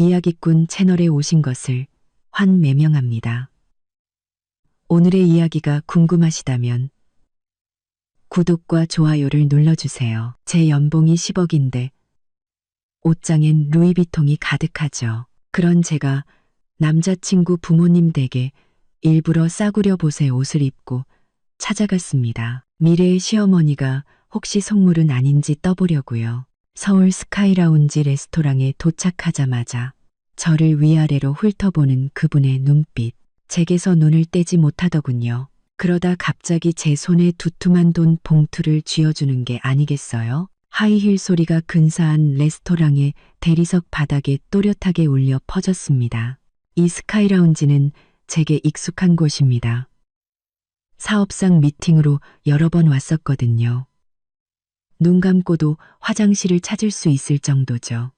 이야기꾼 채널에 오신 것을 환매명합니다. 오늘의 이야기가 궁금하시다면 구독과 좋아요를 눌러주세요. 제 연봉이 10억인데 옷장엔 루이비통이 가득하죠. 그런 제가 남자친구 부모님 댁에 일부러 싸구려 보세 옷을 입고 찾아갔습니다. 미래의 시어머니가 혹시 속물은 아닌지 떠보려고요. 서울 스카이라운지 레스토랑에 도착하자마자 저를 위아래로 훑어보는 그분의 눈빛. 제게서 눈을 떼지 못하더군요. 그러다 갑자기 제 손에 두툼한 돈 봉투를 쥐어주는 게 아니겠어요? 하이힐 소리가 근사한 레스토랑의 대리석 바닥에 또렷하게 울려 퍼졌습니다. 이 스카이라운지는 제게 익숙한 곳입니다. 사업상 미팅으로 여러 번 왔었거든요. 눈 감고도 화장실을 찾을 수 있을 정도죠.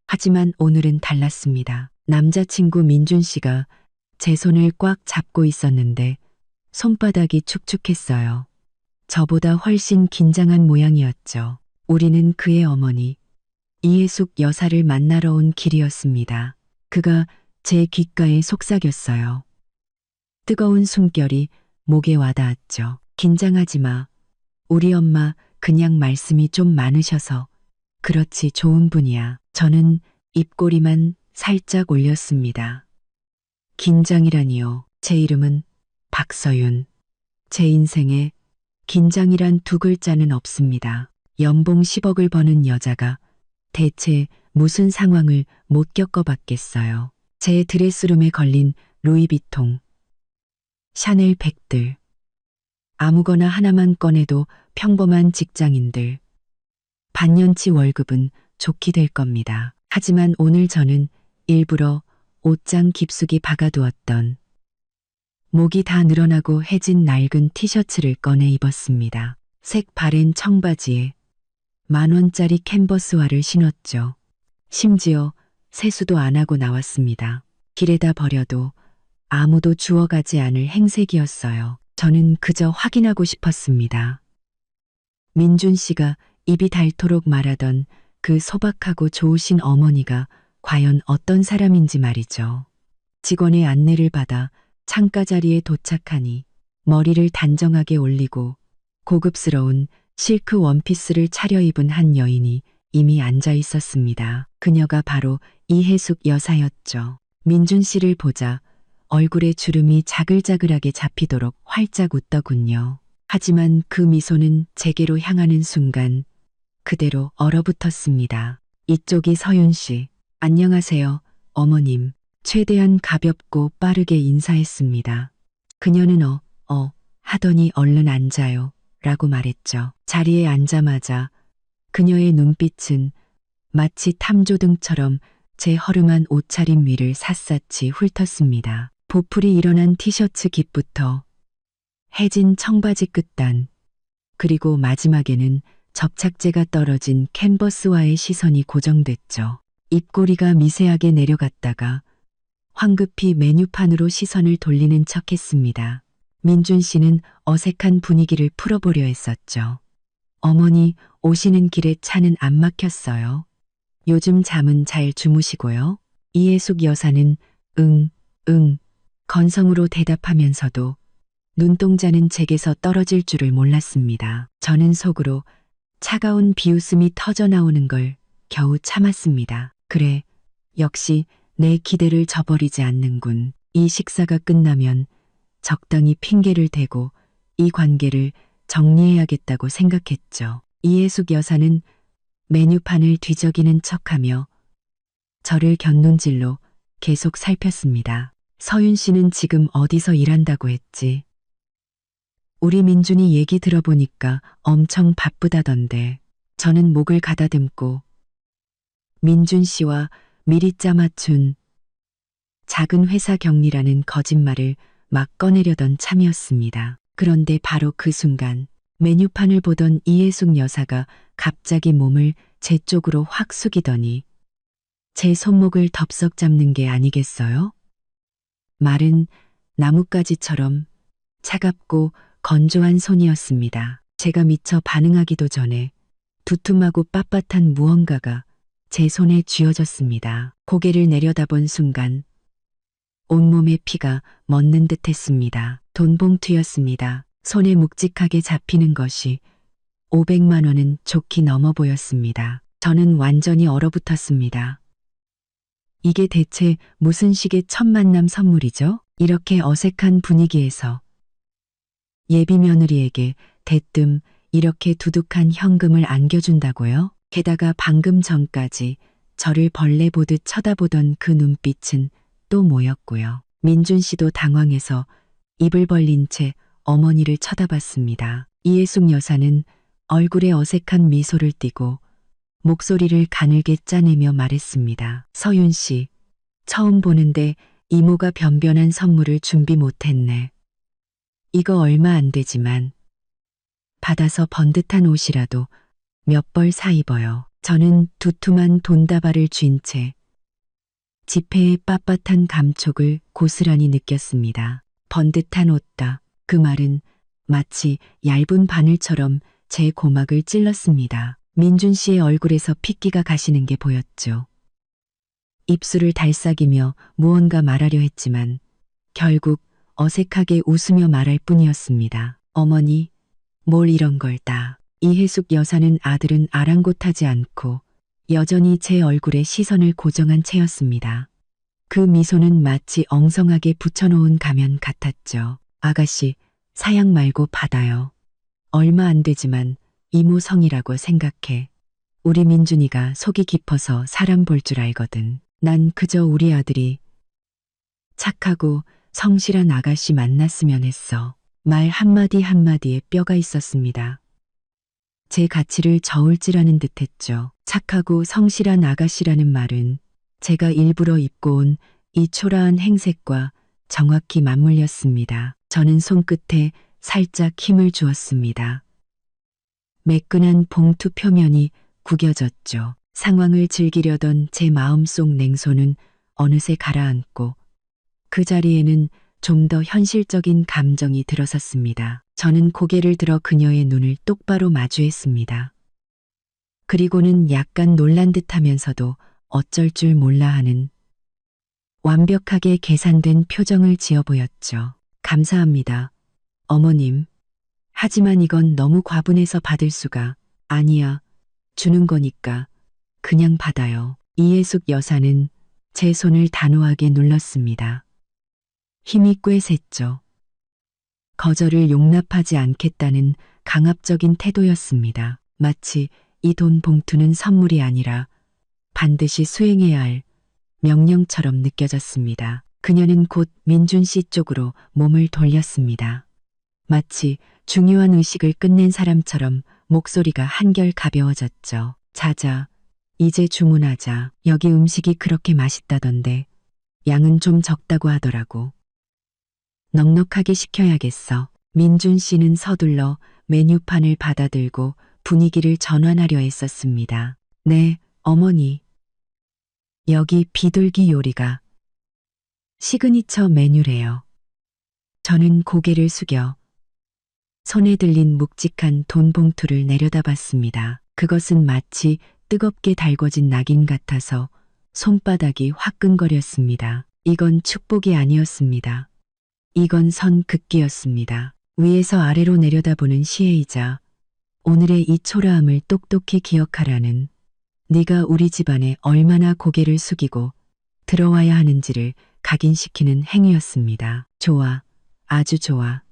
하지만 오늘은 달랐습니다. 남자친구 민준 씨가 제 손을 꽉 잡고 있었는데 손바닥이 축축했어요. 저보다 훨씬 긴장한 모양이었죠. 우리는 그의 어머니 이해숙 여사를 만나러 온 길이었습니다. 그가 제 귓가에 속삭였어요. 뜨거운 숨결이 목에 와닿았죠. 긴장하지 마. 우리 엄마 그냥 말씀이 좀 많으셔서 그렇지 좋은 분이야. 저는 입꼬리만 살짝 올렸습니다. 긴장이라니요. 제 이름은 박서윤. 제 인생에 긴장이란 두 글자는 없습니다. 연봉 10억을 버는 여자가 대체 무슨 상황을 못 겪어봤겠어요. 제 드레스룸에 걸린 루이비통, 샤넬 백들. 아무거나 하나만 꺼내도 평범한 직장인들. 반년치 월급은 좋게 될 겁니다. 하지만 오늘 저는 일부러 옷장 깊숙이 박아두었던 목이 다 늘어나고 해진 낡은 티셔츠를 꺼내 입었습니다. 색 바랜 청바지에 10,000원짜리 캔버스화를 신었죠. 심지어 세수도 안 하고 나왔습니다. 길에다 버려도 아무도 주워가지 않을 행색이었어요. 저는 그저 확인하고 싶었습니다. 민준 씨가 입이 닳도록 말하던 그 소박하고 좋으신 어머니가 과연 어떤 사람인지 말이죠. 직원의 안내를 받아 창가 자리에 도착하니 머리를 단정하게 올리고 고급스러운 실크 원피스를 차려입은 한 여인이 이미 앉아 있었습니다. 그녀가 바로 이해숙 여사였죠. 민준 씨를 보자 얼굴에 주름이 자글자글하게 잡히도록 활짝 웃더군요. 하지만 그 미소는 제게로 향하는 순간 그대로 얼어붙었습니다. 이쪽이 서윤 씨. 안녕하세요, 어머님. 최대한 가볍고 빠르게 인사했습니다. 그녀는 하더니 얼른 앉아요 라고 말했죠. 자리에 앉자마자 그녀의 눈빛은 마치 탐조등처럼 제 허름한 옷차림 위를 샅샅이 훑었습니다. 보풀이 일어난 티셔츠 깃부터 해진 청바지 끝단, 그리고 마지막에는 접착제가 떨어진 캔버스와의 시선이 고정됐죠. 입꼬리가 미세하게 내려갔다가 황급히 메뉴판으로 시선을 돌리는 척했습니다. 민준 씨는 어색한 분위기를 풀어보려 했었죠. 어머니 오시는 길에 차는 안 막혔어요. 요즘 잠은 잘 주무시고요. 이해숙 여사는 응 건성으로 대답하면서도 눈동자는 제게서 떨어질 줄을 몰랐습니다. 저는 속으로 차가운 비웃음이 터져나오는 걸 겨우 참았습니다. 그래, 역시 내 기대를 저버리지 않는군. 이 식사가 끝나면 적당히 핑계를 대고 이 관계를 정리해야겠다고 생각했죠. 이해숙 여사는 메뉴판을 뒤적이는 척하며 저를 곁눈질로 계속 살폈습니다. 서윤 씨는 지금 어디서 일한다고 했지? 우리 민준이 얘기 들어보니까 엄청 바쁘다던데. 저는 목을 가다듬고 민준 씨와 미리 짜맞춘 작은 회사 격리라는 거짓말을 막 꺼내려던 참이었습니다. 그런데 바로 그 순간 메뉴판을 보던 이해숙 여사가 갑자기 몸을 제 쪽으로 확 숙이더니 제 손목을 덥석 잡는 게 아니겠어요? 마른 나뭇가지처럼 차갑고 건조한 손이었습니다. 제가 미처 반응하기도 전에 두툼하고 빳빳한 무언가가 제 손에 쥐어졌습니다. 고개를 내려다본 순간 온몸에 피가 멎는 듯 했습니다. 돈 봉투였습니다. 손에 묵직하게 잡히는 것이 500만 원은 좋게 넘어 보였습니다. 저는 완전히 얼어붙었습니다. 이게 대체 무슨 식의 첫 만남 선물이죠? 이렇게 어색한 분위기에서 예비 며느리에게 대뜸 이렇게 두둑한 현금을 안겨준다고요? 게다가 방금 전까지 저를 벌레 보듯 쳐다보던 그 눈빛은 또 뭐였고요. 민준 씨도 당황해서 입을 벌린 채 어머니를 쳐다봤습니다. 이해숙 여사는 얼굴에 어색한 미소를 띠고 목소리를 가늘게 짜내며 말했습니다. 서윤 씨, 처음 보는데 이모가 변변한 선물을 준비 못했네. 이거 얼마 안 되지만 받아서 번듯한 옷이라도 몇 벌 사 입어요. 저는 두툼한 돈다발을 쥔 채 지폐의 빳빳한 감촉을 고스란히 느꼈습니다. 번듯한 옷다. 그 말은 마치 얇은 바늘처럼 제 고막을 찔렀습니다. 민준 씨의 얼굴에서 핏기가 가시는 게 보였죠. 입술을 달싹이며 무언가 말하려 했지만 결국 어색하게 웃으며 말할 뿐이었습니다. 어머니, 뭘 이런 걸 다. 이해숙 여사는 아들은 아랑곳하지 않고 여전히 제 얼굴에 시선을 고정한 채였습니다. 그 미소는 마치 엉성하게 붙여놓은 가면 같았죠. 아가씨, 사양 말고 받아요. 얼마 안 되지만 이모 성이라고 생각해. 우리 민준이가 속이 깊어서 사람 볼 줄 알거든. 난 그저 우리 아들이 착하고 성실한 아가씨 만났으면 했어. 말 한마디 한마디에 뼈가 있었습니다. 제 가치를 저울질하는 듯했죠. 착하고 성실한 아가씨라는 말은 제가 일부러 입고 온 이 초라한 행색과 정확히 맞물렸습니다. 저는 손끝에 살짝 힘을 주었습니다. 매끈한 봉투 표면이 구겨졌죠. 상황을 즐기려던 제 마음속 냉소는 어느새 가라앉고 그 자리에는 좀 더 현실적인 감정이 들어섰습니다. 저는 고개를 들어 그녀의 눈을 똑바로 마주했습니다. 그리고는 약간 놀란 듯하면서도 어쩔 줄 몰라 하는 완벽하게 계산된 표정을 지어 보였죠. 감사합니다. 어머님. 하지만 이건 너무 과분해서 받을 수가. 아니야. 주는 거니까 그냥 받아요. 이해숙 여사는 제 손을 단호하게 눌렀습니다. 힘이 꽤 셌죠. 거절을 용납하지 않겠다는 강압적인 태도였습니다. 마치 이 돈 봉투는 선물이 아니라 반드시 수행해야 할 명령처럼 느껴졌습니다. 그녀는 곧 민준 씨 쪽으로 몸을 돌렸습니다. 마치 중요한 의식을 끝낸 사람처럼 목소리가 한결 가벼워졌죠. 자자, 이제 주문하자. 여기 음식이 그렇게 맛있다던데 양은 좀 적다고 하더라고. 넉넉하게 시켜야겠어. 민준 씨는 서둘러 메뉴판을 받아들고 분위기를 전환하려 했었습니다. 네, 어머니. 여기 비둘기 요리가 시그니처 메뉴래요. 저는 고개를 숙여 손에 들린 묵직한 돈 봉투를 내려다봤습니다. 그것은 마치 뜨겁게 달궈진 낙인 같아서 손바닥이 화끈거렸습니다. 이건 축복이 아니었습니다. 이건 선 긋기였습니다. 위에서 아래로 내려다보는 시혜이자 오늘의 이 초라함을 똑똑히 기억하라는, 네가 우리 집안에 얼마나 고개를 숙이고 들어와야 하는지를 각인시키는 행위였습니다. 좋아. 아주 좋아.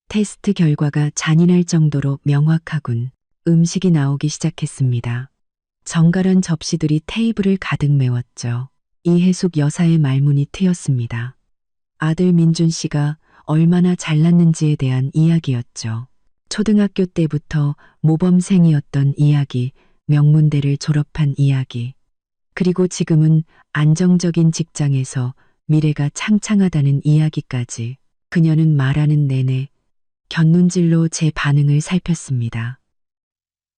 테스트 결과가 잔인할 정도로 명확하군. 음식이 나오기 시작했습니다. 정갈한 접시들이 테이블을 가득 메웠죠. 이해숙 여사의 말문이 트였습니다. 아들 민준 씨가 얼마나 잘났는지에 대한 이야기였죠. 초등학교 때부터 모범생이었던 이야기, 명문대를 졸업한 이야기, 그리고 지금은 안정적인 직장에서 미래가 창창하다는 이야기까지. 그녀는 말하는 내내 곁눈질로 제 반응을 살폈습니다.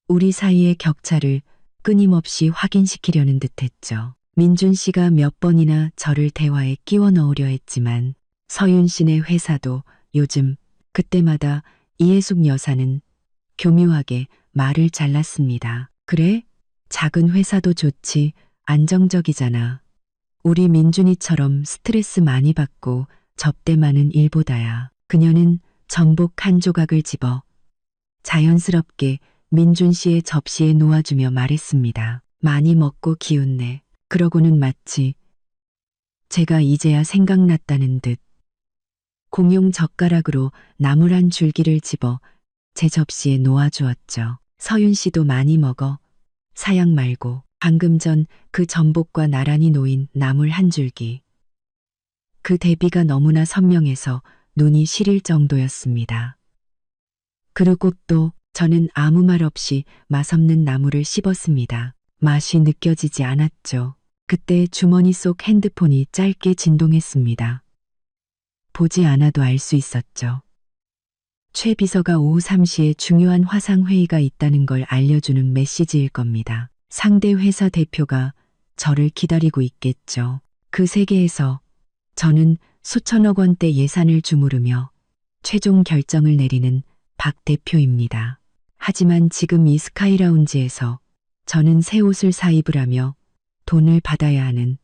우리 사이의 격차를 끊임없이 확인시키려는 듯했죠. 민준 씨가 몇 번이나 저를 대화에 끼워 넣으려 했지만 서윤 씨네 회사도 요즘 그때마다 이해숙 여사는 교묘하게 말을 잘랐습니다. 그래? 작은 회사도 좋지, 안정적이잖아. 우리 민준이처럼 스트레스 많이 받고 접대 많은 일보다야. 그녀는 전복 한 조각을 집어 자연스럽게 민준 씨의 접시에 놓아주며 말했습니다. 많이 먹고 기운내. 그러고는 마치 제가 이제야 생각났다는 듯 공용 젓가락으로 나물 한 줄기를 집어 제 접시에 놓아주었죠. 서윤 씨도 많이 먹어. 사양 말고. 방금 전 그 전복과 나란히 놓인 나물 한 줄기. 그 대비가 너무나 선명해서 눈이 시릴 정도였습니다. 그리고 또 저는 아무 말 없이 맛없는 나물을 씹었습니다. 맛이 느껴지지 않았죠. 그때 주머니 속 핸드폰이 짧게 진동했습니다. 보지 않아도 알 수 있었죠. 최 비서가 오후 3시에 중요한 화상회의가 있다는 걸 알려주는 메시지일 겁니다. 상대 회사 대표가 저를 기다리고 있겠죠. 그 세계에서 저는 수천억 원대 예산을 주무르며 최종 결정을 내리는 박 대표입니다. 하지만 지금 이 스카이라운지에서 저는 새 옷을 사입을 하며 돈을 받아야 하는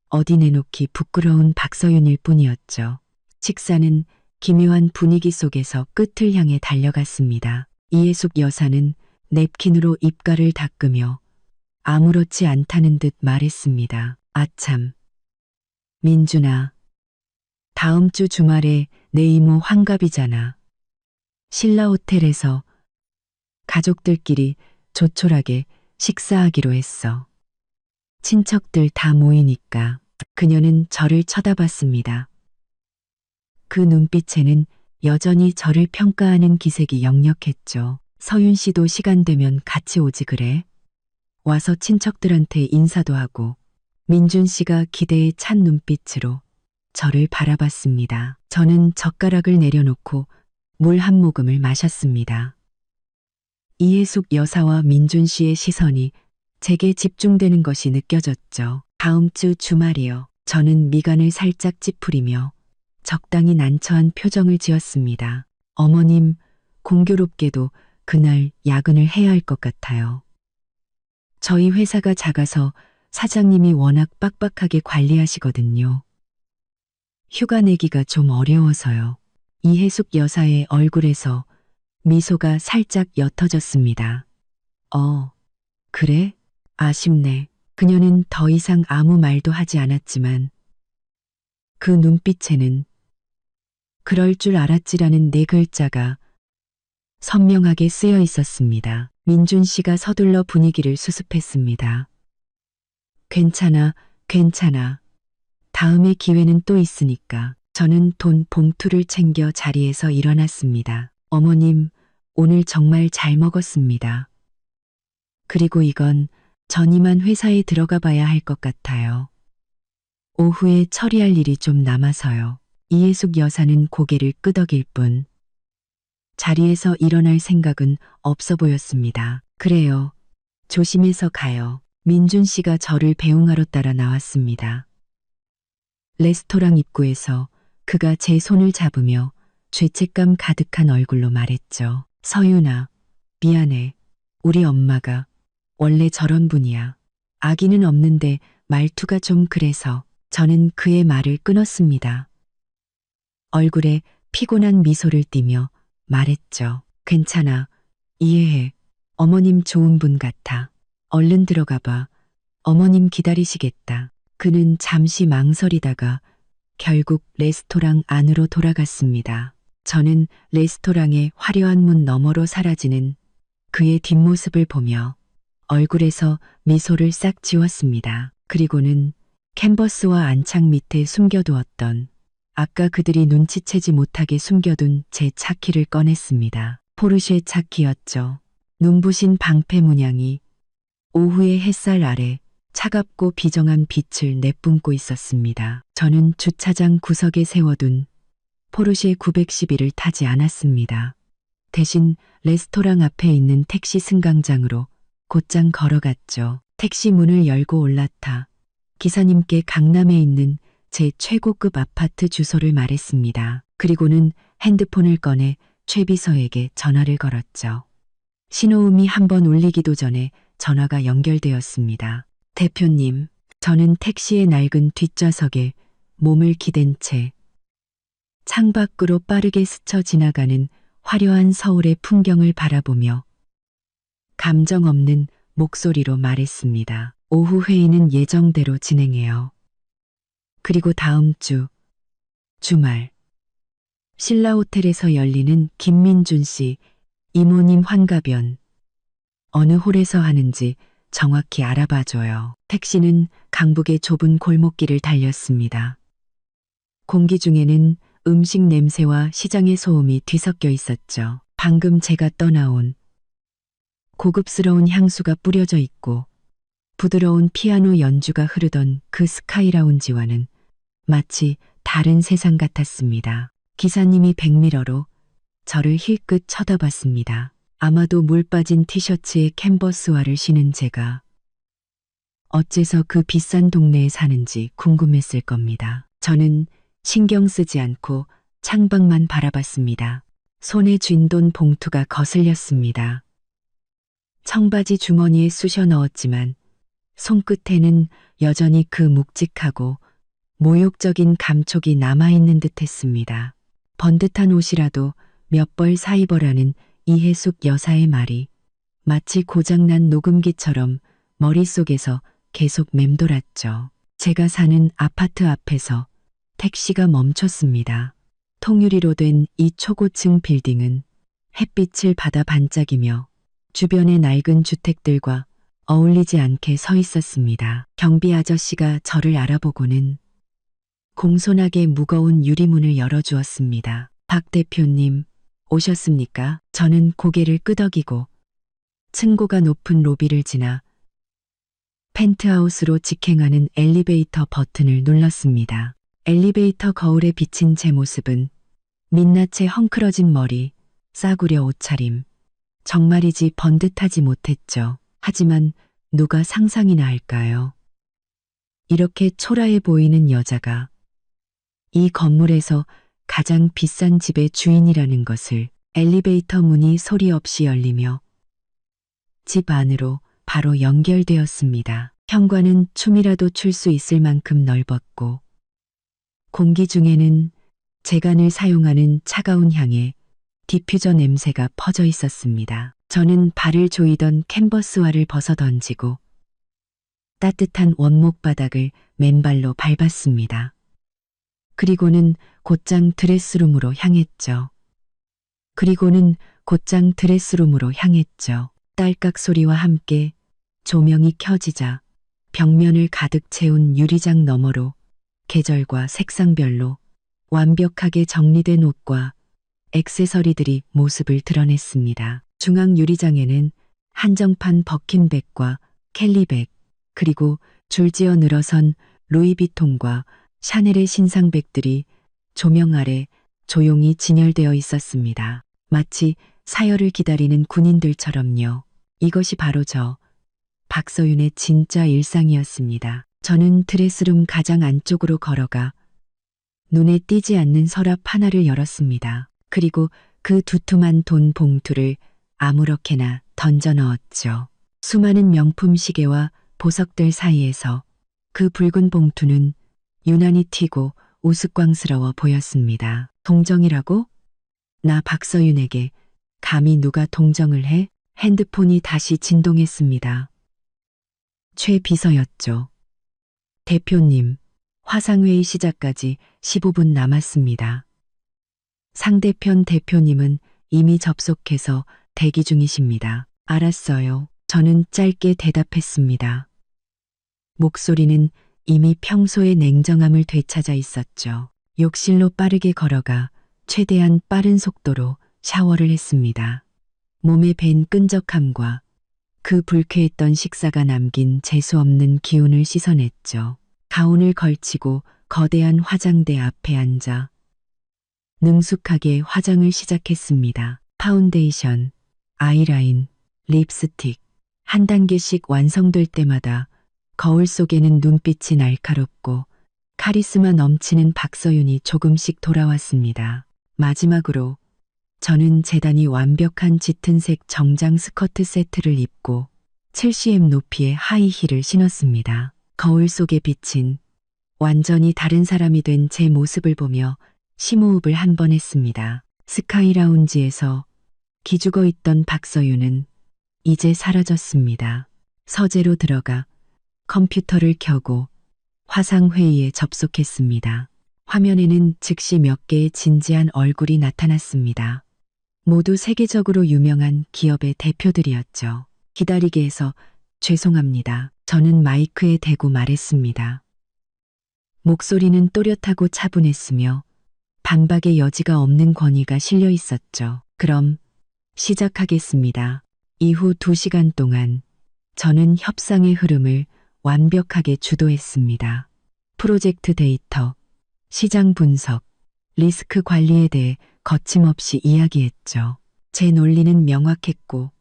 어디 내놓기 부끄러운 박서윤일 뿐이었죠. 식사는 기묘한 분위기 속에서 끝을 향해 달려갔습니다. 이해숙 여사는 냅킨으로 입가를 닦으며 아무렇지 않다는 듯 말했습니다. 아참. 민준아. 다음 주 주말에 내 이모 환갑이잖아. 신라 호텔에서 가족들끼리 조촐하게 식사하기로 했어. 친척들 다 모이니까. 그녀는 저를 쳐다봤습니다. 그 눈빛에는 여전히 저를 평가하는 기색이 역력했죠. 서윤 씨도 시간 되면 같이 오지 그래? 와서 친척들한테 인사도 하고. 민준 씨가 기대에 찬 눈빛으로 저를 바라봤습니다. 저는 젓가락을 내려놓고 물 한 모금을 마셨습니다. 이해숙 여사와 민준 씨의 시선이 제게 집중되는 것이 느껴졌죠. 다음 주 주말이요. 저는 미간을 살짝 찌푸리며 적당히 난처한 표정을 지었습니다. 어머님, 공교롭게도 그날 야근을 해야 할 것 같아요. 저희 회사가 작아서 사장님이 워낙 빡빡하게 관리하시거든요. 휴가 내기가 좀 어려워서요. 이해숙 여사의 얼굴에서 미소가 살짝 옅어졌습니다. 그래? 아쉽네. 그녀는 더 이상 아무 말도 하지 않았지만 그 눈빛에는 그럴 줄 알았지라는 네 글자가 선명하게 쓰여 있었습니다. 민준 씨가 서둘러 분위기를 수습했습니다. 괜찮아, 괜찮아. 다음에 기회는 또 있으니까. 저는 돈 봉투를 챙겨 자리에서 일어났습니다. 어머님, 오늘 정말 잘 먹었습니다. 그리고 이건 전 이만 회사에 들어가 봐야 할 것 같아요. 오후에 처리할 일이 좀 남아서요. 이해숙 여사는 고개를 끄덕일 뿐 자리에서 일어날 생각은 없어 보였습니다. 그래요. 조심해서 가요. 민준 씨가 저를 배웅하러 따라 나왔습니다. 레스토랑 입구에서 그가 제 손을 잡으며 죄책감 가득한 얼굴로 말했죠. 서윤아, 미안해. 우리 엄마가 원래 저런 분이야. 아기는 없는데 말투가 좀 그래서. 저는 그의 말을 끊었습니다. 얼굴에 피곤한 미소를 띠며 말했죠. 괜찮아. 이해해. 어머님 좋은 분 같아. 얼른 들어가 봐. 어머님 기다리시겠다. 그는 잠시 망설이다가 결국 레스토랑 안으로 돌아갔습니다. 저는 레스토랑의 화려한 문 너머로 사라지는 그의 뒷모습을 보며 얼굴에서 미소를 싹 지웠습니다. 그리고는 캔버스와 안창 밑에 숨겨두었던 아까 그들이 눈치채지 못하게 숨겨둔 제 차키를 꺼냈습니다. 포르쉐 차키였죠. 눈부신 방패 문양이 오후의 햇살 아래 차갑고 비정한 빛을 내뿜고 있었습니다. 저는 주차장 구석에 세워둔 포르쉐 911을 타지 않았습니다. 대신 레스토랑 앞에 있는 택시 승강장으로 곧장 걸어갔죠. 택시 문을 열고 올라타 기사님께 강남에 있는 제 최고급 아파트 주소를 말했습니다. 그리고는 핸드폰을 꺼내 최 비서에게 전화를 걸었죠. 신호음이 한번 울리기도 전에 전화가 연결되었습니다. 대표님, 저는 택시의 낡은 뒷좌석에 몸을 기댄 채 창밖으로 빠르게 스쳐 지나가는 화려한 서울의 풍경을 바라보며 감정 없는 목소리로 말했습니다. 오후 회의는 예정대로 진행해요. 그리고 다음 주 주말 신라호텔에서 열리는 김민준 씨 이모님 환갑연 어느 홀에서 하는지 정확히 알아봐줘요. 택시는 강북의 좁은 골목길을 달렸습니다. 공기 중에는 음식 냄새와 시장의 소음이 뒤섞여 있었죠. 방금 제가 떠나온 고급스러운 향수가 뿌려져 있고 부드러운 피아노 연주가 흐르던 그 스카이라운지와는 마치 다른 세상 같았습니다. 기사님이 백미러로 저를 힐끗 쳐다봤습니다. 아마도 물 빠진 티셔츠에 캔버스화를 신은 제가 어째서 그 비싼 동네에 사는지 궁금했을 겁니다. 저는 신경 쓰지 않고 창밖만 바라봤습니다. 손에 쥔 돈 봉투가 거슬렸습니다. 청바지 주머니에 쑤셔 넣었지만 손끝에는 여전히 그 묵직하고 모욕적인 감촉이 남아있는 듯 했습니다. 번듯한 옷이라도 몇 벌 사입어라는 이해숙 여사의 말이 마치 고장난 녹음기처럼 머릿속에서 계속 맴돌았죠. 제가 사는 아파트 앞에서 택시가 멈췄습니다. 통유리로 된 이 초고층 빌딩은 햇빛을 받아 반짝이며 주변의 낡은 주택들과 어울리지 않게 서 있었습니다. 경비 아저씨가 저를 알아보고는 공손하게 무거운 유리문을 열어주었습니다. 박 대표님, 오셨습니까? 저는 고개를 끄덕이고 층고가 높은 로비를 지나 펜트하우스로 직행하는 엘리베이터 버튼을 눌렀습니다. 엘리베이터 거울에 비친 제 모습은 민낯에 헝클어진 머리, 싸구려 옷차림, 정말이지 번듯하지 못했죠. 하지만 누가 상상이나 할까요? 이렇게 초라해 보이는 여자가 이 건물에서 가장 비싼 집의 주인이라는 것을. 엘리베이터 문이 소리 없이 열리며 집 안으로 바로 연결되었습니다. 현관은 춤이라도 출 수 있을 만큼 넓었고 공기 중에는 제가 늘 사용하는 차가운 향에 디퓨저 냄새가 퍼져 있었습니다. 저는 발을 조이던 캔버스화를 벗어 던지고 따뜻한 원목 바닥을 맨발로 밟았습니다. 그리고는 곧장 드레스룸으로 향했죠. 딸깍 소리와 함께 조명이 켜지자 벽면을 가득 채운 유리장 너머로 계절과 색상별로 완벽하게 정리된 옷과 액세서리들이 모습을 드러냈습니다. 중앙 유리장에는 한정판 버킨백과 캘리백, 그리고 줄지어 늘어선 루이비통과 샤넬의 신상백들이 조명 아래 조용히 진열되어 있었습니다. 마치 사열을 기다리는 군인들처럼요. 이것이 바로 저 박서윤의 진짜 일상이었습니다. 저는 드레스룸 가장 안쪽으로 걸어가 눈에 띄지 않는 서랍 하나를 열었습니다. 그리고 그 두툼한 돈 봉투를 아무렇게나 던져 넣었죠. 수많은 명품 시계와 보석들 사이에서 그 붉은 봉투는 유난히 튀고 우스꽝스러워 보였습니다. 동정이라고? 나 박서윤에게 감히 누가 동정을 해? 핸드폰이 다시 진동했습니다. 최 비서였죠. 대표님, 화상회의 시작까지 15분 남았습니다. 상대편 대표님은 이미 접속해서 대기 중이십니다. 알았어요. 저는 짧게 대답했습니다. 목소리는 이미 평소의 냉정함을 되찾아 있었죠. 욕실로 빠르게 걸어가 최대한 빠른 속도로 샤워를 했습니다. 몸에 밴 끈적함과 그 불쾌했던 식사가 남긴 재수없는 기운을 씻어냈죠. 가운을 걸치고 거대한 화장대 앞에 앉아 능숙하게 화장을 시작했습니다. 파운데이션, 아이라인, 립스틱, 한 단계씩 완성될 때마다 거울 속에는 눈빛이 날카롭고 카리스마 넘치는 박서윤이 조금씩 돌아왔습니다. 마지막으로 저는 재단이 완벽한 짙은색 정장 스커트 세트를 입고 7cm 높이의 하이힐을 신었습니다. 거울 속에 비친 완전히 다른 사람이 된 제 모습을 보며 심호흡을 한 번 했습니다. 스카이 라운지에서 기죽어 있던 박서윤은 이제 사라졌습니다. 서재로 들어가 컴퓨터를 켜고 화상회의에 접속했습니다. 화면에는 즉시 몇 개의 진지한 얼굴이 나타났습니다. 모두 세계적으로 유명한 기업의 대표들이었죠. 기다리게 해서 죄송합니다. 저는 마이크에 대고 말했습니다. 목소리는 또렷하고 차분했으며 반박의 여지가 없는 권위가 실려 있었죠. 그럼 시작하겠습니다. 이후 2시간 동안 저는 협상의 흐름을 완벽하게 주도했습니다. 프로젝트 데이터, 시장 분석, 리스크 관리에 대해 거침없이 이야기했죠. 제 논리는 명확했고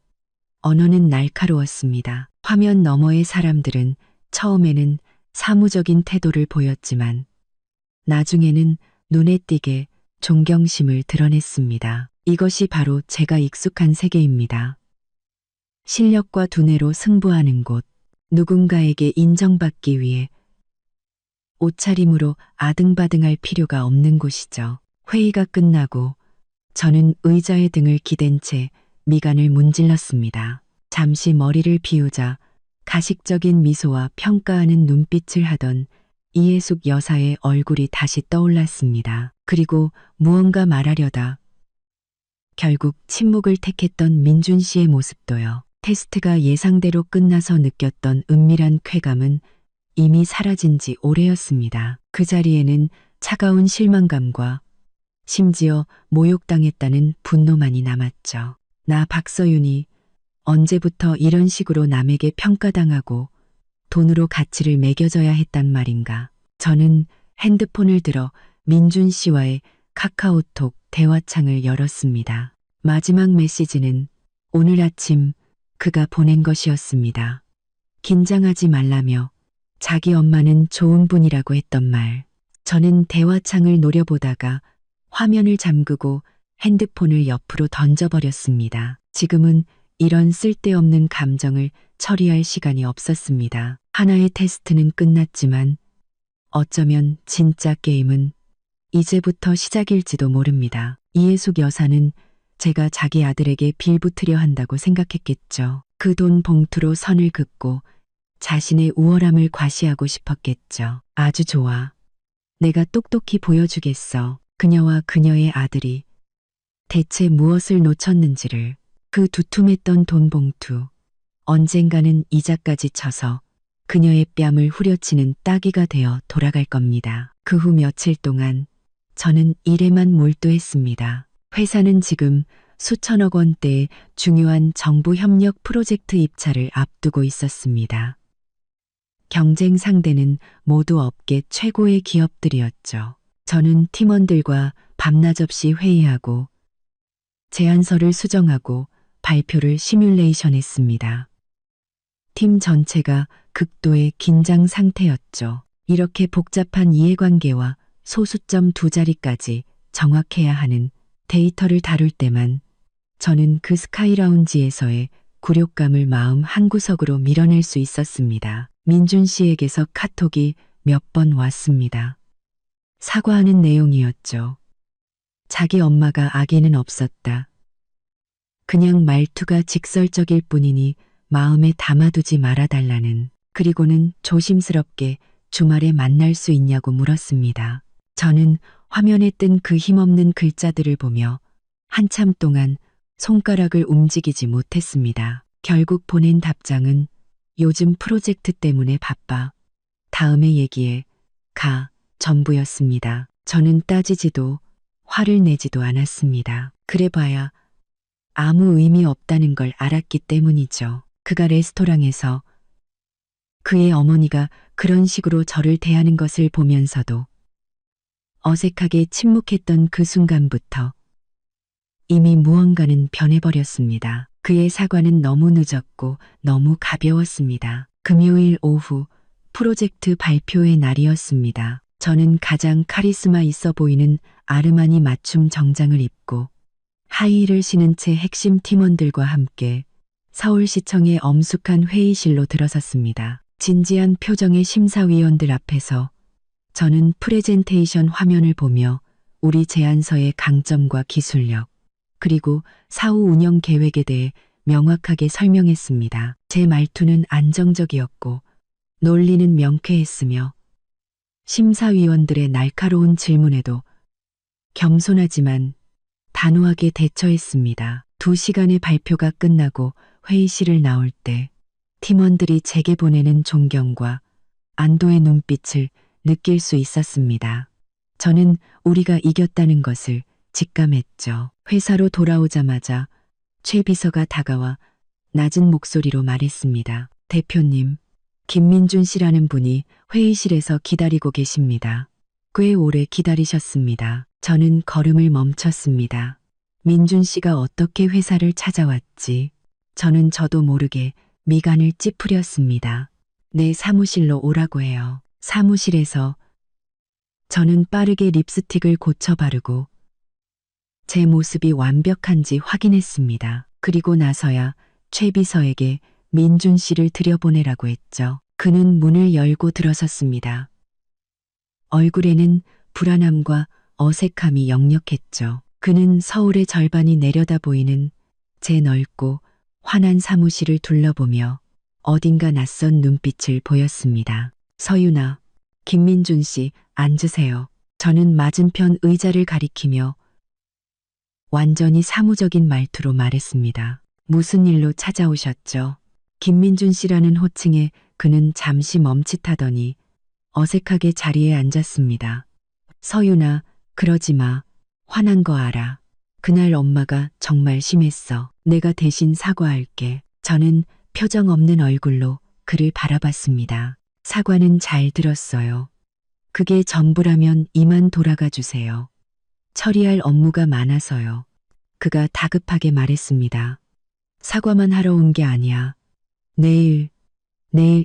언어는 날카로웠습니다. 화면 너머의 사람들은 처음에는 사무적인 태도를 보였지만 나중에는 눈에 띄게 존경심을 드러냈습니다. 이것이 바로 제가 익숙한 세계입니다. 실력과 두뇌로 승부하는 곳, 누군가에게 인정받기 위해 옷차림으로 아등바등할 필요가 없는 곳이죠. 회의가 끝나고 저는 의자에 등을 기댄 채 미간을 문질렀습니다. 잠시 머리를 비우자 가식적인 미소와 평가하는 눈빛을 하던 이해숙 여사의 얼굴이 다시 떠올랐습니다. 그리고 무언가 말하려다 결국 침묵을 택했던 민준 씨의 모습도요. 테스트가 예상대로 끝나서 느꼈던 은밀한 쾌감은 이미 사라진 지 오래였습니다. 그 자리에는 차가운 실망감과 심지어 모욕당했다는 분노만이 남았죠. 나 박서윤이 언제부터 이런 식으로 남에게 평가당하고 돈으로 가치를 매겨져야 했단 말인가. 저는 핸드폰을 들어 민준 씨와의 카카오톡 대화창을 열었습니다. 마지막 메시지는 오늘 아침 그가 보낸 것이었습니다. 긴장하지 말라며 자기 엄마는 좋은 분이라고 했던 말. 저는 대화창을 노려보다가 화면을 잠그고 핸드폰을 옆으로 던져버렸습니다. 지금은 이런 쓸데없는 감정을 처리할 시간이 없었습니다. 하나의 테스트는 끝났지만 어쩌면 진짜 게임은 이제부터 시작일지도 모릅니다. 이해숙 여사는 제가 자기 아들에게 빌붙으려 한다고 생각했겠죠. 그 돈 봉투로 선을 긋고 자신의 우월함을 과시하고 싶었겠죠. 아주 좋아. 내가 똑똑히 보여주겠어. 그녀와 그녀의 아들이 대체 무엇을 놓쳤는지를. 그 두툼했던 돈 봉투. 언젠가는 이자까지 쳐서 그녀의 뺨을 후려치는 따귀가 되어 돌아갈 겁니다. 그 후 며칠 동안 저는 일에만 몰두했습니다. 회사는 지금 수천억 원대의 중요한 정부 협력 프로젝트 입찰을 앞두고 있었습니다. 경쟁 상대는 모두 업계 최고의 기업들이었죠. 저는 팀원들과 밤낮 없이 회의하고 제안서를 수정하고 발표를 시뮬레이션했습니다. 팀 전체가 극도의 긴장 상태였죠. 이렇게 복잡한 이해관계와 소수점 2자리까지 정확해야 하는 데이터를 다룰 때만 저는 그 스카이라운지에서의 굴욕감을 마음 한구석으로 밀어낼 수 있었습니다. 민준 씨에게서 카톡이 몇 번 왔습니다. 사과하는 내용이었죠. 자기 엄마가 악에는 없었다. 그냥 말투가 직설적일 뿐이니 마음에 담아두지 말아달라는. 그리고는 조심스럽게 주말에 만날 수 있냐고 물었습니다. 저는 화면에 뜬 그 힘없는 글자들을 보며 한참 동안 손가락을 움직이지 못했습니다. 결국 보낸 답장은 요즘 프로젝트 때문에 바빠. 다음에 얘기해. 가. 전부였습니다. 저는 따지지도 화를 내지도 않았습니다. 그래봐야 아무 의미 없다는 걸 알았기 때문이죠. 그가 레스토랑에서 그의 어머니가 그런 식으로 저를 대하는 것을 보면서도 어색하게 침묵했던 그 순간부터 이미 무언가는 변해버렸습니다. 그의 사과는 너무 늦었고 너무 가벼웠습니다. 금요일 오후 프로젝트 발표의 날이었습니다. 저는 가장 카리스마 있어 보이는 아르마니 맞춤 정장을 입고 하이힐을 신은 채 핵심 팀원들과 함께 서울시청의 엄숙한 회의실로 들어섰습니다. 진지한 표정의 심사위원들 앞에서 저는 프레젠테이션 화면을 보며 우리 제안서의 강점과 기술력, 그리고 사후 운영 계획에 대해 명확하게 설명했습니다. 제 말투는 안정적이었고 논리는 명쾌했으며 심사위원들의 날카로운 질문에도 겸손하지만 단호하게 대처했습니다. 2시간의 발표가 끝나고 회의실을 나올 때 팀원들이 제게 보내는 존경과 안도의 눈빛을 느낄 수 있었습니다. 저는 우리가 이겼다는 것을 직감했죠. 회사로 돌아오자마자 최 비서가 다가와 낮은 목소리로 말했습니다. 대표님, 김민준 씨라는 분이 회의실에서 기다리고 계십니다. 꽤 오래 기다리셨습니다. 저는 걸음을 멈췄습니다. 민준 씨가 어떻게 회사를 찾아왔지? 저도 모르게 미간을 찌푸렸습니다. 내 사무실로 오라고 해요. 사무실에서 저는 빠르게 립스틱을 고쳐 바르고 제 모습이 완벽한지 확인했습니다. 그리고 나서야 최 비서에게 민준 씨를 들여보내라고 했죠. 그는 문을 열고 들어섰습니다. 얼굴에는 불안함과 어색함이 역력했죠. 그는 서울의 절반이 내려다 보이는 제 넓고 환한 사무실을 둘러보며 어딘가 낯선 눈빛을 보였습니다. 서윤아, 김민준 씨, 앉으세요. 저는 맞은편 의자를 가리키며 완전히 사무적인 말투로 말했습니다. 무슨 일로 찾아오셨죠? 김민준 씨라는 호칭에 그는 잠시 멈칫하더니 어색하게 자리에 앉았습니다. 서윤아, 그러지 마. 화난 거 알아. 그날 엄마가 정말 심했어. 내가 대신 사과할게. 저는 표정 없는 얼굴로 그를 바라봤습니다. 사과는 잘 들었어요. 그게 전부라면 이만 돌아가 주세요. 처리할 업무가 많아서요. 그가 다급하게 말했습니다. 사과만 하러 온 게 아니야. 내일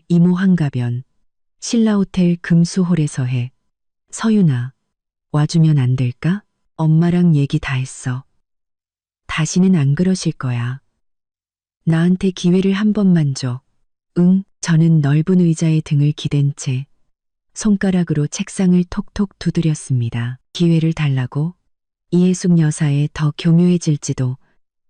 이모 환갑연 신라호텔 금수홀에서 해. 서윤아, 와주면 안 될까? 엄마랑 얘기 다 했어. 다시는 안 그러실 거야. 나한테 기회를 한 번만 줘. 응. 저는 넓은 의자에 등을 기댄 채 손가락으로 책상을 톡톡 두드렸습니다. 기회를 달라고? 이해숙 여사에 더 교묘해질지도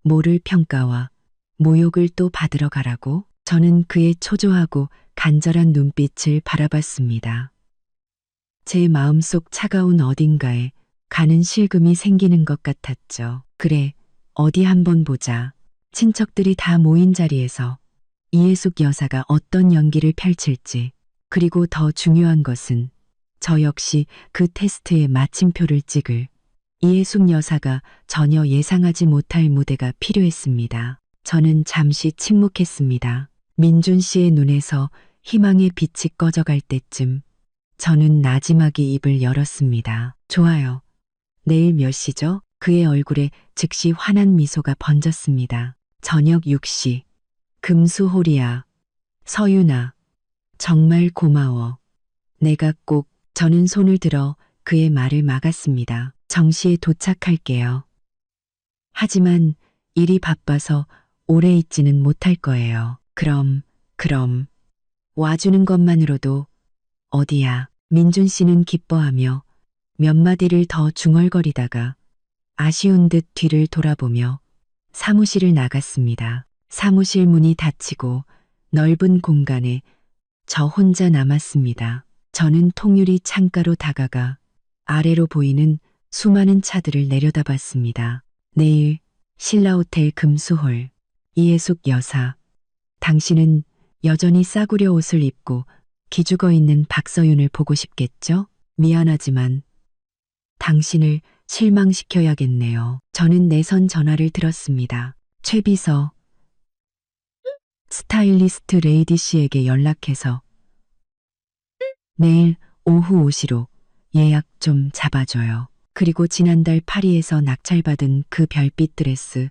모를 평가와 모욕을 또 받으러 가라고? 저는 그의 초조하고 간절한 눈빛을 바라봤습니다. 제 마음속 차가운 어딘가에 가는 실금이 생기는 것 같았죠. 그래, 어디 한번 보자. 친척들이 다 모인 자리에서 이해숙 여사가 어떤 연기를 펼칠지, 그리고 더 중요한 것은 저 역시 그 테스트에 마침표를 찍을 이해숙 여사가 전혀 예상하지 못할 무대가 필요했습니다. 저는 잠시 침묵했습니다. 민준 씨의 눈에서 희망의 빛이 꺼져갈 때쯤 저는 나지막이 입을 열었습니다. 좋아요. 내일 몇 시죠? 그의 얼굴에 즉시 환한 미소가 번졌습니다. 저녁 6시. 금수홀이야. 서윤아, 정말 고마워. 내가 꼭. 저는 손을 들어 그의 말을 막았습니다. 정시에 도착할게요. 하지만 일이 바빠서 오래 있지는 못할 거예요. 그럼. 와주는 것만으로도. 어디야? 민준 씨는 기뻐하며 몇 마디를 더 중얼거리다가 아쉬운 듯 뒤를 돌아보며 사무실을 나갔습니다. 사무실 문이 닫히고 넓은 공간에 저 혼자 남았습니다. 저는 통유리 창가로 다가가 아래로 보이는 수많은 차들을 내려다봤습니다. 내일 신라호텔 금수홀. 이해숙 여사, 당신은 여전히 싸구려 옷을 입고 기죽어 있는 박서윤을 보고 싶겠죠? 미안하지만 당신을 실망시켜야겠네요. 저는 내선 전화를 들었습니다. 최 비서, 스타일리스트 레이디 씨에게 연락해서 내일 오후 5시로 예약 좀 잡아줘요. 그리고 지난달 파리에서 낙찰받은 그 별빛 드레스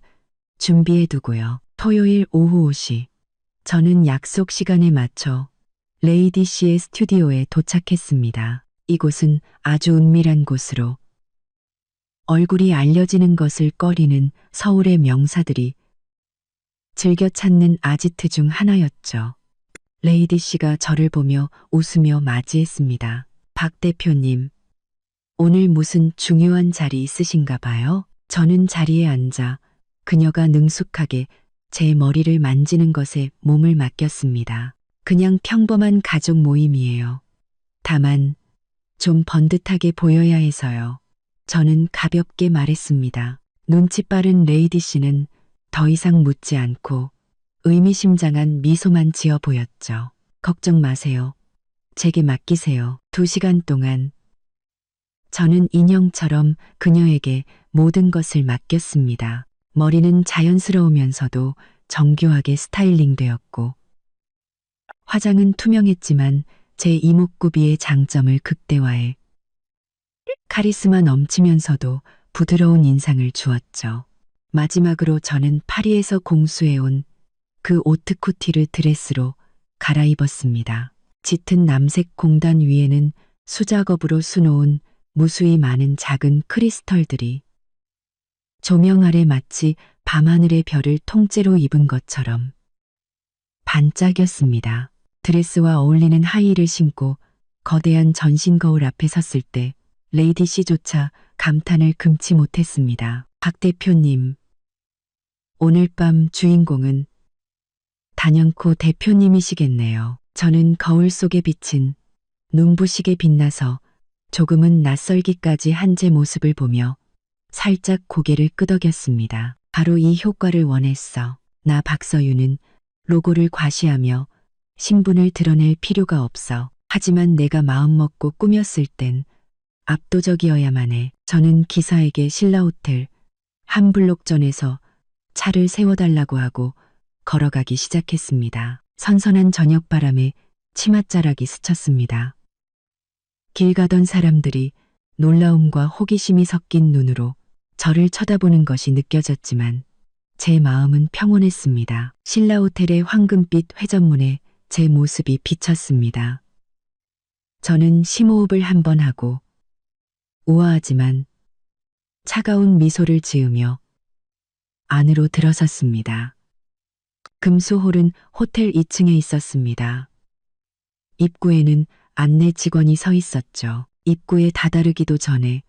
준비해두고요. 토요일 오후 5시. 저는 약속 시간에 맞춰 레이디 씨의 스튜디오에 도착했습니다. 이곳은 아주 은밀한 곳으로 얼굴이 알려지는 것을 꺼리는 서울의 명사들이 즐겨 찾는 아지트 중 하나였죠. 레이디 씨가 저를 보며 웃으며 맞이했습니다. 박 대표님, 오늘 무슨 중요한 자리 있으신가 봐요? 저는 자리에 앉아 그녀가 능숙하게 제 머리를 만지는 것에 몸을 맡겼습니다. 그냥 평범한 가족 모임이에요. 다만 좀 번듯하게 보여야 해서요. 저는 가볍게 말했습니다. 눈치 빠른 레이디 씨는 더 이상 묻지 않고 의미심장한 미소만 지어 보였죠. 걱정 마세요. 제게 맡기세요. 2시간 동안 저는 인형처럼 그녀에게 모든 것을 맡겼습니다. 머리는 자연스러우면서도 정교하게 스타일링 되었고, 화장은 투명했지만 제 이목구비의 장점을 극대화해 카리스마 넘치면서도 부드러운 인상을 주었죠. 마지막으로 저는 파리에서 공수해온 그 오트쿠티르 드레스로 갈아입었습니다. 짙은 남색 공단 위에는 수작업으로 수놓은 무수히 많은 작은 크리스털들이 조명 아래 마치 밤하늘의 별을 통째로 입은 것처럼 반짝였습니다. 드레스와 어울리는 하이힐을 신고 거대한 전신 거울 앞에 섰을 때 레이디 씨조차 감탄을 금치 못했습니다. 박 대표님, 오늘 밤 주인공은 단연코 대표님이시겠네요. 저는 거울 속에 비친 눈부시게 빛나서 조금은 낯설기까지 한 제 모습을 보며 살짝 고개를 끄덕였습니다. 바로 이 효과를 원했어. 나 박서윤은 로고를 과시하며 신분을 드러낼 필요가 없어. 하지만 내가 마음먹고 꾸몄을 땐 압도적이어야만 해. 저는 기사에게 신라호텔 한 블록 전에서 차를 세워달라고 하고 걸어가기 시작했습니다. 선선한 저녁바람에 치맛자락이 스쳤습니다. 길 가던 사람들이 놀라움과 호기심이 섞인 눈으로 저를 쳐다보는 것이 느껴졌지만 제 마음은 평온했습니다. 신라호텔의 황금빛 회전문에 제 모습이 비쳤습니다. 저는 심호흡을 한 번 하고 우아하지만 차가운 미소를 지으며 안으로 들어섰습니다. 금수홀은 호텔 2층에 있었습니다. 입구에는 안내 직원이 서 있었죠. 입구에 다다르기도 전에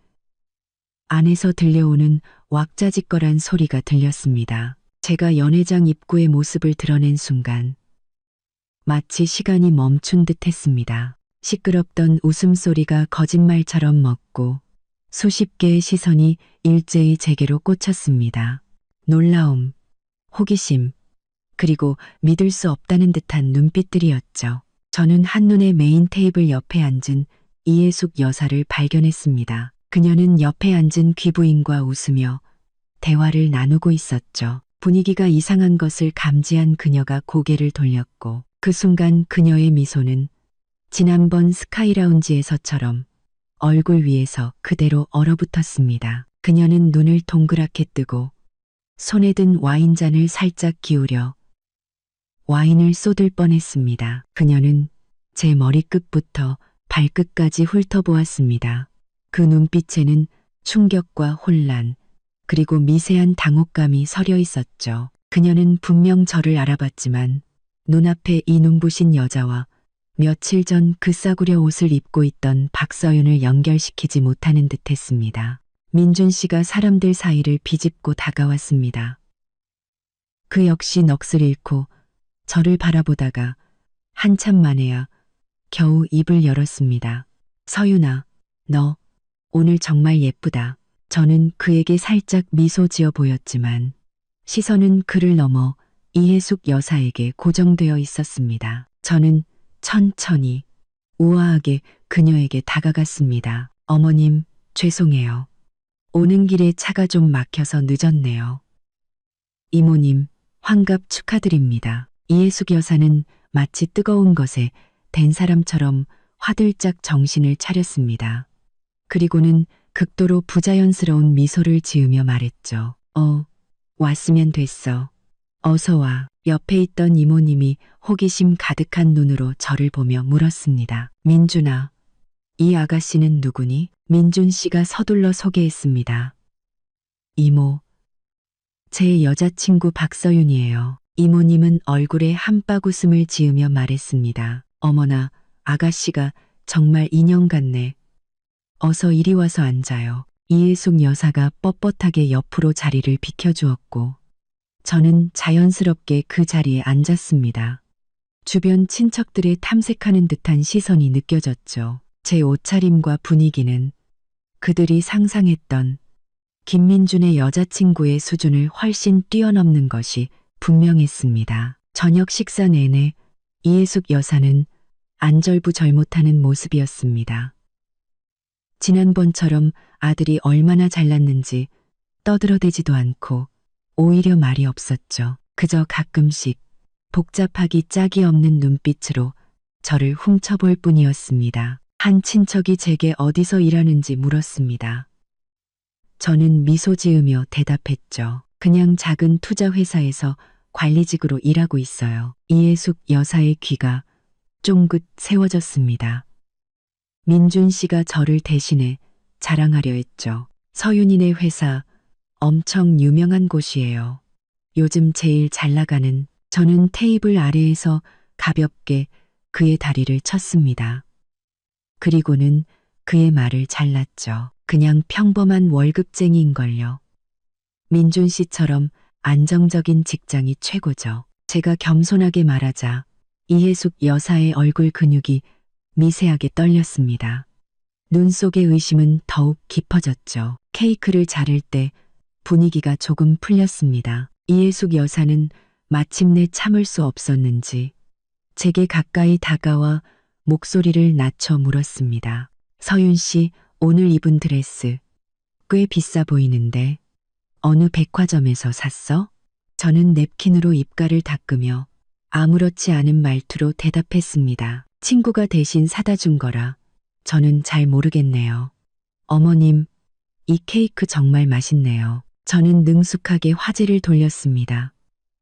안에서 들려오는 왁자지껄한 소리가 들렸습니다. 제가 연회장 입구의 모습을 드러낸 순간 마치 시간이 멈춘 듯 했습니다. 시끄럽던 웃음소리가 거짓말처럼 멎고 수십 개의 시선이 일제히 제게로 꽂혔습니다. 놀라움, 호기심, 그리고 믿을 수 없다는 듯한 눈빛들이었죠. 저는 한눈에 메인 테이블 옆에 앉은 이혜숙 여사를 발견했습니다. 그녀는 옆에 앉은 귀부인과 웃으며 대화를 나누고 있었죠. 분위기가 이상한 것을 감지한 그녀가 고개를 돌렸고 그 순간 그녀의 미소는 지난번 스카이라운지에서처럼 얼굴 위에서 그대로 얼어붙었습니다. 그녀는 눈을 동그랗게 뜨고 손에 든 와인잔을 살짝 기울여 와인을 쏟을 뻔했습니다. 그녀는 제 머리끝부터 발끝까지 훑어보았습니다. 그 눈빛에는 충격과 혼란, 그리고 미세한 당혹감이 서려 있었죠. 그녀는 분명 저를 알아봤지만 눈앞에 이 눈부신 여자와 며칠 전 그 싸구려 옷을 입고 있던 박서윤을 연결시키지 못하는 듯했습니다. 민준 씨가 사람들 사이를 비집고 다가왔습니다. 그 역시 넋을 잃고 저를 바라보다가 한참 만에야 겨우 입을 열었습니다. 서윤아, 너 오늘 정말 예쁘다. 저는 그에게 살짝 미소 지어 보였지만 시선은 그를 넘어 이혜숙 여사에게 고정되어 있었습니다. 저는 천천히 우아하게 그녀에게 다가갔습니다. 어머님, 죄송해요. 오는 길에 차가 좀 막혀서 늦었네요. 이모님, 환갑 축하드립니다. 이혜숙 여사는 마치 뜨거운 것에 댄 사람처럼 화들짝 정신을 차렸습니다. 그리고는 극도로 부자연스러운 미소를 지으며 말했죠. 왔으면 됐어. 어서 와. 옆에 있던 이모님이 호기심 가득한 눈으로 저를 보며 물었습니다. 민준아, 이 아가씨는 누구니? 민준 씨가 서둘러 소개했습니다. 이모, 제 여자친구 박서윤이에요. 이모님은 얼굴에 한바구음을 지으며 말했습니다. 어머나, 아가씨가 정말 인형 같네. 어서 이리 와서 앉아요. 이해숙 여사가 뻣뻣하게 옆으로 자리를 비켜주었고 저는 자연스럽게 그 자리에 앉았습니다. 주변 친척들의 탐색하는 듯한 시선이 느껴졌죠. 제 옷차림과 분위기는 그들이 상상했던 김민준의 여자친구의 수준을 훨씬 뛰어넘는 것이 분명했습니다. 저녁 식사 내내 이해숙 여사는 안절부절 못하는 모습이었습니다. 지난번처럼 아들이 얼마나 잘났는지 떠들어대지도 않고 오히려 말이 없었죠. 그저 가끔씩 복잡하기 짝이 없는 눈빛으로 저를 훔쳐볼 뿐이었습니다. 한 친척이 제게 어디서 일하는지 물었습니다. 저는 미소 지으며 대답했죠. 그냥 작은 투자 회사에서 관리직으로 일하고 있어요. 이해숙 여사의 귀가 쫑긋 세워졌습니다. 민준 씨가 저를 대신해 자랑하려 했죠. 서윤이네 회사 엄청 유명한 곳이에요. 요즘 제일 잘 나가는. 저는 테이블 아래에서 가볍게 그의 다리를 쳤습니다. 그리고는 그의 말을 잘랐죠. 그냥 평범한 월급쟁이인걸요. 민준 씨처럼 안정적인 직장이 최고죠. 제가 겸손하게 말하자 이해숙 여사의 얼굴 근육이 미세하게 떨렸습니다. 눈 속의 의심은 더욱 깊어졌죠. 케이크를 자를 때 분위기가 조금 풀렸습니다. 이해숙 여사는 마침내 참을 수 없었는지 제게 가까이 다가와 목소리를 낮춰 물었습니다. 서윤 씨, 오늘 입은 드레스 꽤 비싸 보이는데 어느 백화점에서 샀어? 저는 냅킨으로 입가를 닦으며 아무렇지 않은 말투로 대답했습니다. 친구가 대신 사다 준 거라 저는 잘 모르겠네요. 어머님, 이 케이크 정말 맛있네요. 저는 능숙하게 화제를 돌렸습니다.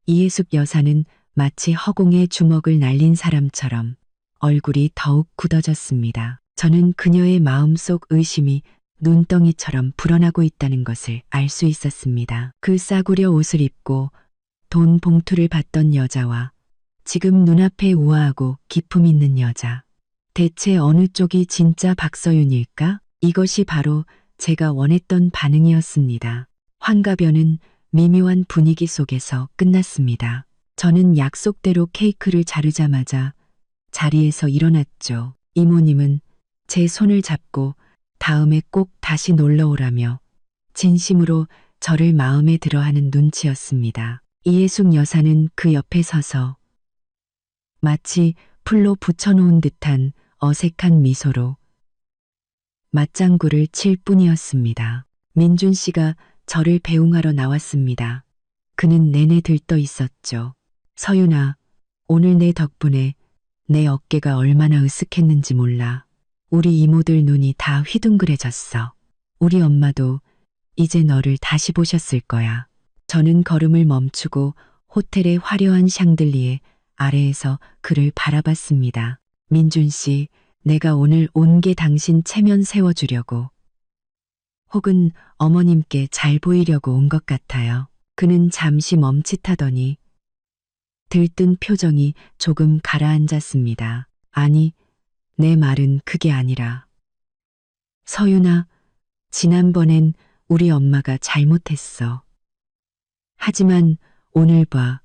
이해숙 여사는 마치 허공에 주먹을 날린 사람처럼 얼굴이 더욱 굳어졌습니다. 저는 그녀의 마음속 의심이 눈덩이처럼 불어나고 있다는 것을 알 수 있었습니다. 그 싸구려 옷을 입고 돈 봉투를 받던 여자와 지금 눈앞에 우아하고 기품 있는 여자. 대체 어느 쪽이 진짜 박서윤일까? 이것이 바로 제가 원했던 반응이었습니다. 환갑연은 미묘한 분위기 속에서 끝났습니다. 저는 약속대로 케이크를 자르자마자 자리에서 일어났죠. 이모님은 제 손을 잡고 다음에 꼭 다시 놀러 오라며 진심으로 저를 마음에 들어하는 눈치였습니다. 이해숙 여사는 그 옆에 서서 마치 풀로 붙여놓은 듯한 어색한 미소로 맞장구를 칠 뿐이었습니다. 민준 씨가 저를 배웅하러 나왔습니다. 그는 내내 들떠 있었죠. 서윤아, 오늘 내 덕분에 내 어깨가 얼마나 으쓱했는지 몰라. 우리 이모들 눈이 다 휘둥그레졌어. 우리 엄마도 이제 너를 다시 보셨을 거야. 저는 걸음을 멈추고 호텔의 화려한 샹들리에 아래에서 그를 바라봤습니다. 민준 씨, 내가 오늘 온 게 당신 체면 세워주려고. 혹은 어머님께 잘 보이려고 온 것 같아요. 그는 잠시 멈칫하더니 들뜬 표정이 조금 가라앉았습니다. 아니, 내 말은 그게 아니라. 서윤아, 지난번엔 우리 엄마가 잘못했어. 하지만 오늘 봐.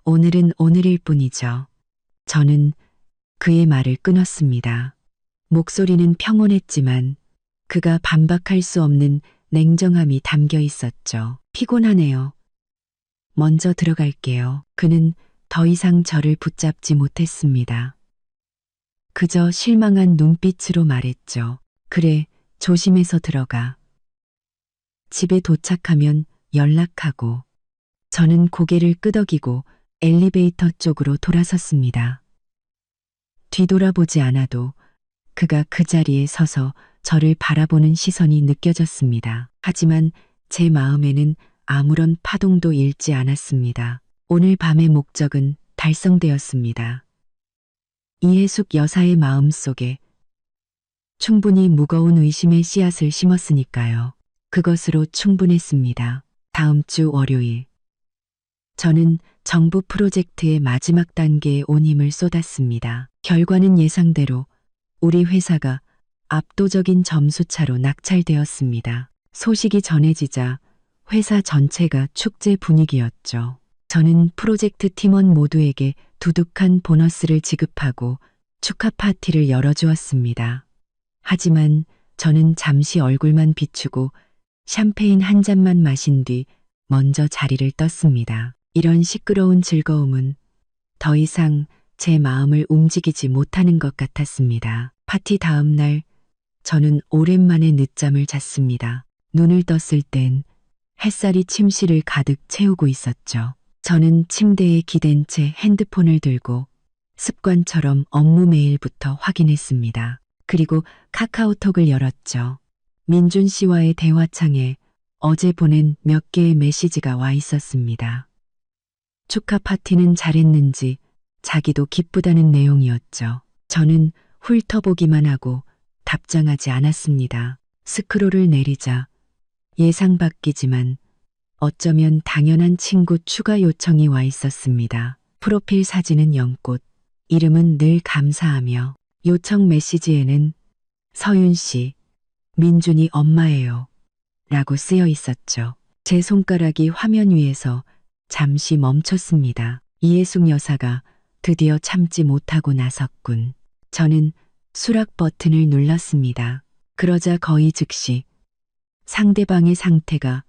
오늘은 오늘일 뿐이죠. 저는 그의 말을 끊었습니다. 목소리는 평온했지만 그가 반박할 수 없는 냉정함이 담겨 있었죠. 피곤하네요. 먼저 들어갈게요. 그는 더 이상 저를 붙잡지 못했습니다. 그저 실망한 눈빛으로 말했죠. 그래, 조심해서 들어가. 집에 도착하면 연락하고. 저는 고개를 끄덕이고 엘리베이터 쪽으로 돌아섰습니다. 뒤돌아보지 않아도 그가 그 자리에 서서 저를 바라보는 시선이 느껴졌습니다. 하지만 제 마음에는 아무런 파동도 일지 않았습니다. 오늘 밤의 목적은 달성되었습니다. 이해숙 여사의 마음 속에 충분히 무거운 의심의 씨앗을 심었으니까요. 그것으로 충분했습니다. 다음 주 월요일. 저는 정부 프로젝트의 마지막 단계에 온 힘을 쏟았습니다. 결과는 예상대로 우리 회사가 압도적인 점수차로 낙찰되었습니다. 소식이 전해지자 회사 전체가 축제 분위기였죠. 저는 프로젝트 팀원 모두에게 두둑한 보너스를 지급하고 축하 파티를 열어주었습니다. 하지만 저는 잠시 얼굴만 비추고 샴페인 한 잔만 마신 뒤 먼저 자리를 떴습니다. 이런 시끄러운 즐거움은 더 이상 제 마음을 움직이지 못하는 것 같았습니다. 파티 다음 날 저는 오랜만에 늦잠을 잤습니다. 눈을 떴을 땐 햇살이 침실을 가득 채우고 있었죠. 저는 침대에 기댄 채 핸드폰을 들고 습관처럼 업무 메일부터 확인했습니다. 그리고 카카오톡을 열었죠. 민준 씨와의 대화창에 어제 보낸 몇 개의 메시지가 와 있었습니다. 축하 파티는 잘했는지 자기도 기쁘다는 내용이었죠. 저는 훑어보기만 하고 답장하지 않았습니다. 스크롤을 내리자 예상 밖이지만 어쩌면 당연한 친구 추가 요청이 와 있었습니다. 프로필 사진은 연꽃, 이름은 늘 감사하며 요청 메시지에는 서윤 씨, 민준이 엄마예요. 라고 쓰여 있었죠. 제 손가락이 화면 위에서 잠시 멈췄습니다. 이해숙 여사가 드디어 참지 못하고 나섰군. 저는 수락 버튼을 눌렀습니다. 그러자 거의 즉시 상대방의 상태가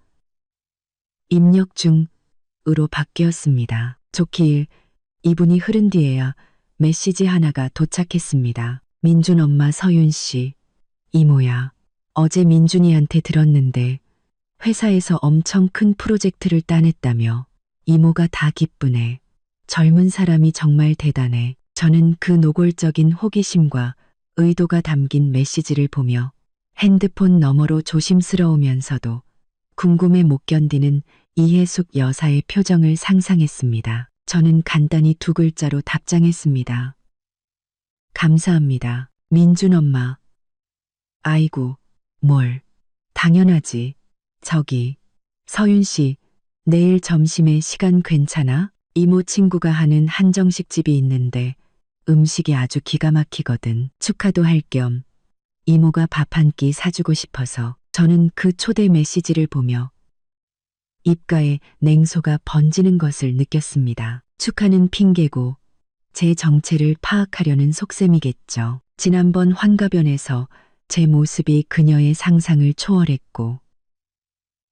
입력 중으로 바뀌었습니다. 좋길 이분이 흐른 뒤에야 메시지 하나가 도착했습니다. 민준 엄마 서윤 씨, 이모야. 어제 민준이한테 들었는데 회사에서 엄청 큰 프로젝트를 따냈다며 이모가 다 기쁘네. 젊은 사람이 정말 대단해. 저는 그 노골적인 호기심과 의도가 담긴 메시지를 보며 핸드폰 너머로 조심스러우면서도 궁금해 못 견디는 이해숙 여사의 표정을 상상했습니다. 저는 간단히 두 글자로 답장했습니다. 감사합니다. 민준 엄마. 아이고, 뭘. 당연하지. 저기, 서윤 씨, 내일 점심에 시간 괜찮아? 이모 친구가 하는 한정식 집이 있는데 음식이 아주 기가 막히거든. 축하도 할 겸 이모가 밥 한 끼 사주고 싶어서. 저는 그 초대 메시지를 보며 입가에 냉소가 번지는 것을 느꼈습니다. 축하는 핑계고 제 정체를 파악하려는 속셈이겠죠. 지난번 환갑연에서 제 모습이 그녀의 상상을 초월했고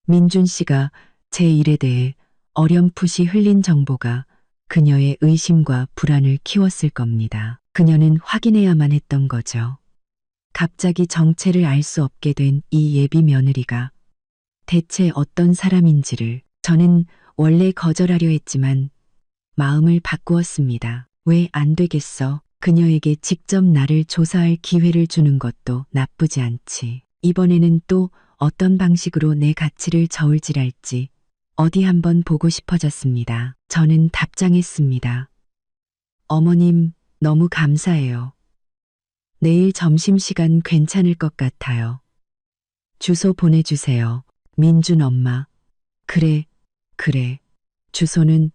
민준 씨가 제 일에 대해 어렴풋이 흘린 정보가 그녀의 의심과 불안을 키웠을 겁니다. 그녀는 확인해야만 했던 거죠. 갑자기 정체를 알 수 없게 된 이 예비 며느리가 대체 어떤 사람인지를. 저는 원래 거절하려 했지만 마음을 바꾸었습니다. 왜 안 되겠어? 그녀에게 직접 나를 조사할 기회를 주는 것도 나쁘지 않지. 이번에는 또 어떤 방식으로 내 가치를 저울질할지 어디 한번 보고 싶어졌습니다. 저는 답장했습니다. 어머님, 너무 감사해요. 내일 점심시간 괜찮을 것 같아요. 주소 보내주세요. 민준 엄마. 그래. 주소는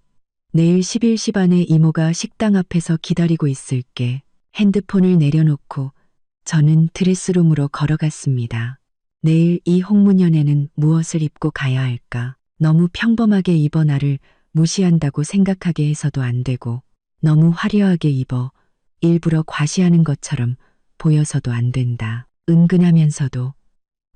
내일 11시 반에 이모가 식당 앞에서 기다리고 있을게. 핸드폰을 내려놓고 저는 드레스룸으로 걸어갔습니다. 내일 이 홍문연에는 무엇을 입고 가야 할까? 너무 평범하게 입어 나를 무시한다고 생각하게 해서도 안 되고 너무 화려하게 입어 일부러 과시하는 것처럼 보여서도 안 된다. 은근하면서도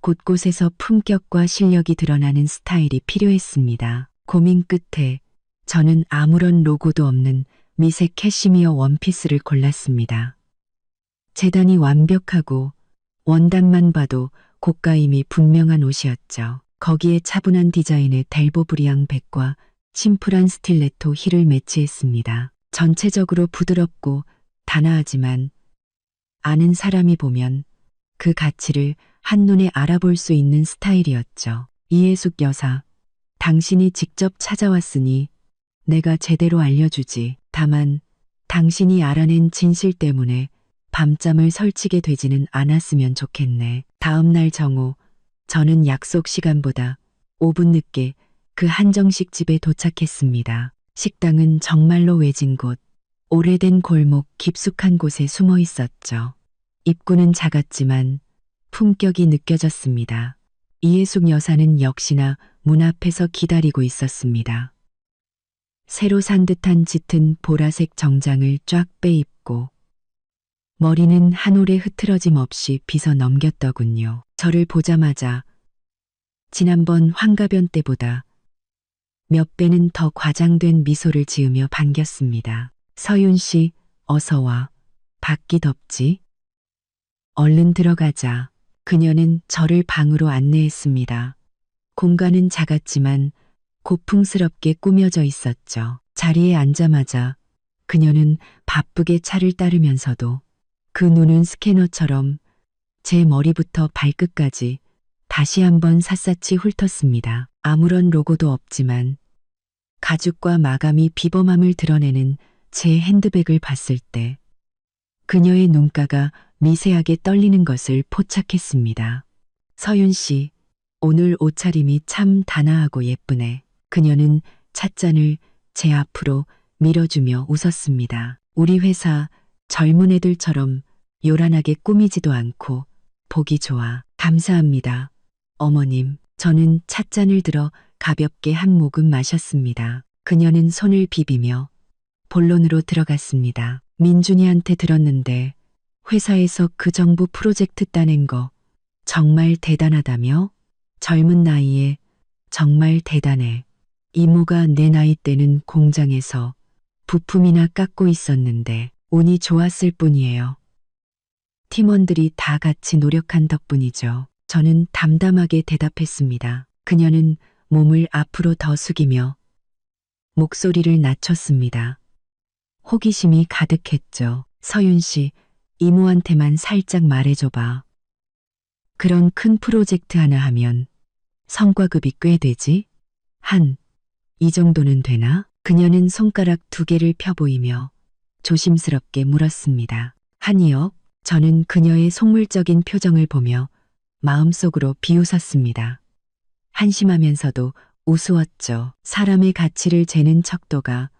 곳곳에서 품격과 실력이 드러나는 스타일이 필요했습니다. 고민 끝에 저는 아무런 로고도 없는 미색 캐시미어 원피스를 골랐습니다. 재단이 완벽하고 원단만 봐도 고가임이 분명한 옷이었죠. 거기에 차분한 디자인의 델보브리앙 백과 심플한 스틸레토 힐을 매치했습니다. 전체적으로 부드럽고 단아하지만 아는 사람이 보면 그 가치를 한눈에 알아볼 수 있는 스타일이었죠. 이해숙 여사, 당신이 직접 찾아왔으니 내가 제대로 알려주지. 다만 당신이 알아낸 진실 때문에 밤잠을 설치게 되지는 않았으면 좋겠네. 다음 날 정오, 저는 약속 시간보다 5분 늦게 그 한정식 집에 도착했습니다. 식당은 정말로 외진 곳, 오래된 골목 깊숙한 곳에 숨어 있었죠. 입구는 작았지만 품격이 느껴졌습니다. 이예숙 여사는 역시나 문 앞에서 기다리고 있었습니다. 새로 산 듯한 짙은 보라색 정장을 쫙 빼입고 머리는 한 올의 흐트러짐 없이 빗어 넘겼더군요. 저를 보자마자 지난번 환갑연 때보다 몇 배는 더 과장된 미소를 지으며 반겼습니다. 서윤 씨, 어서 와. 밖이 덥지? 얼른 들어가자. 그녀는 저를 방으로 안내했습니다. 공간은 작았지만 고풍스럽게 꾸며져 있었죠. 자리에 앉자마자 그녀는 바쁘게 차를 따르면서도 그 눈은 스캐너처럼 제 머리부터 발끝까지 다시 한번 샅샅이 훑었습니다. 아무런 로고도 없지만 가죽과 마감이 비범함을 드러내는 제 핸드백을 봤을 때 그녀의 눈가가 미세하게 떨리는 것을 포착했습니다. 서윤 씨, 오늘 옷차림이 참 단아하고 예쁘네. 그녀는 찻잔을 제 앞으로 밀어주며 웃었습니다. 우리 회사 젊은 애들처럼 요란하게 꾸미지도 않고 보기 좋아. 감사합니다. 어머님, 저는 찻잔을 들어 가볍게 한 모금 마셨습니다. 그녀는 손을 비비며 본론으로 들어갔습니다. 민준이한테 들었는데 회사에서 그 정부 프로젝트 따낸 거 정말 대단하다며? 젊은 나이에 정말 대단해. 이모가 내 나이 때는 공장에서 부품이나 깎고 있었는데 운이 좋았을 뿐이에요. 팀원들이 다 같이 노력한 덕분이죠. 저는 담담하게 대답했습니다. 그녀는 몸을 앞으로 더 숙이며 목소리를 낮췄습니다. 호기심이 가득했죠. 서윤 씨, 이모한테만 살짝 말해줘봐. 그런 큰 프로젝트 하나 하면 성과급이 꽤 되지? 이 정도는 되나? 그녀는 손가락 2개를 펴 보이며 조심스럽게 물었습니다. 한이요? 저는 그녀의 속물적인 표정을 보며 마음속으로 비웃었습니다. 한심하면서도 우스웠죠. 사람의 가치를 재는 척도가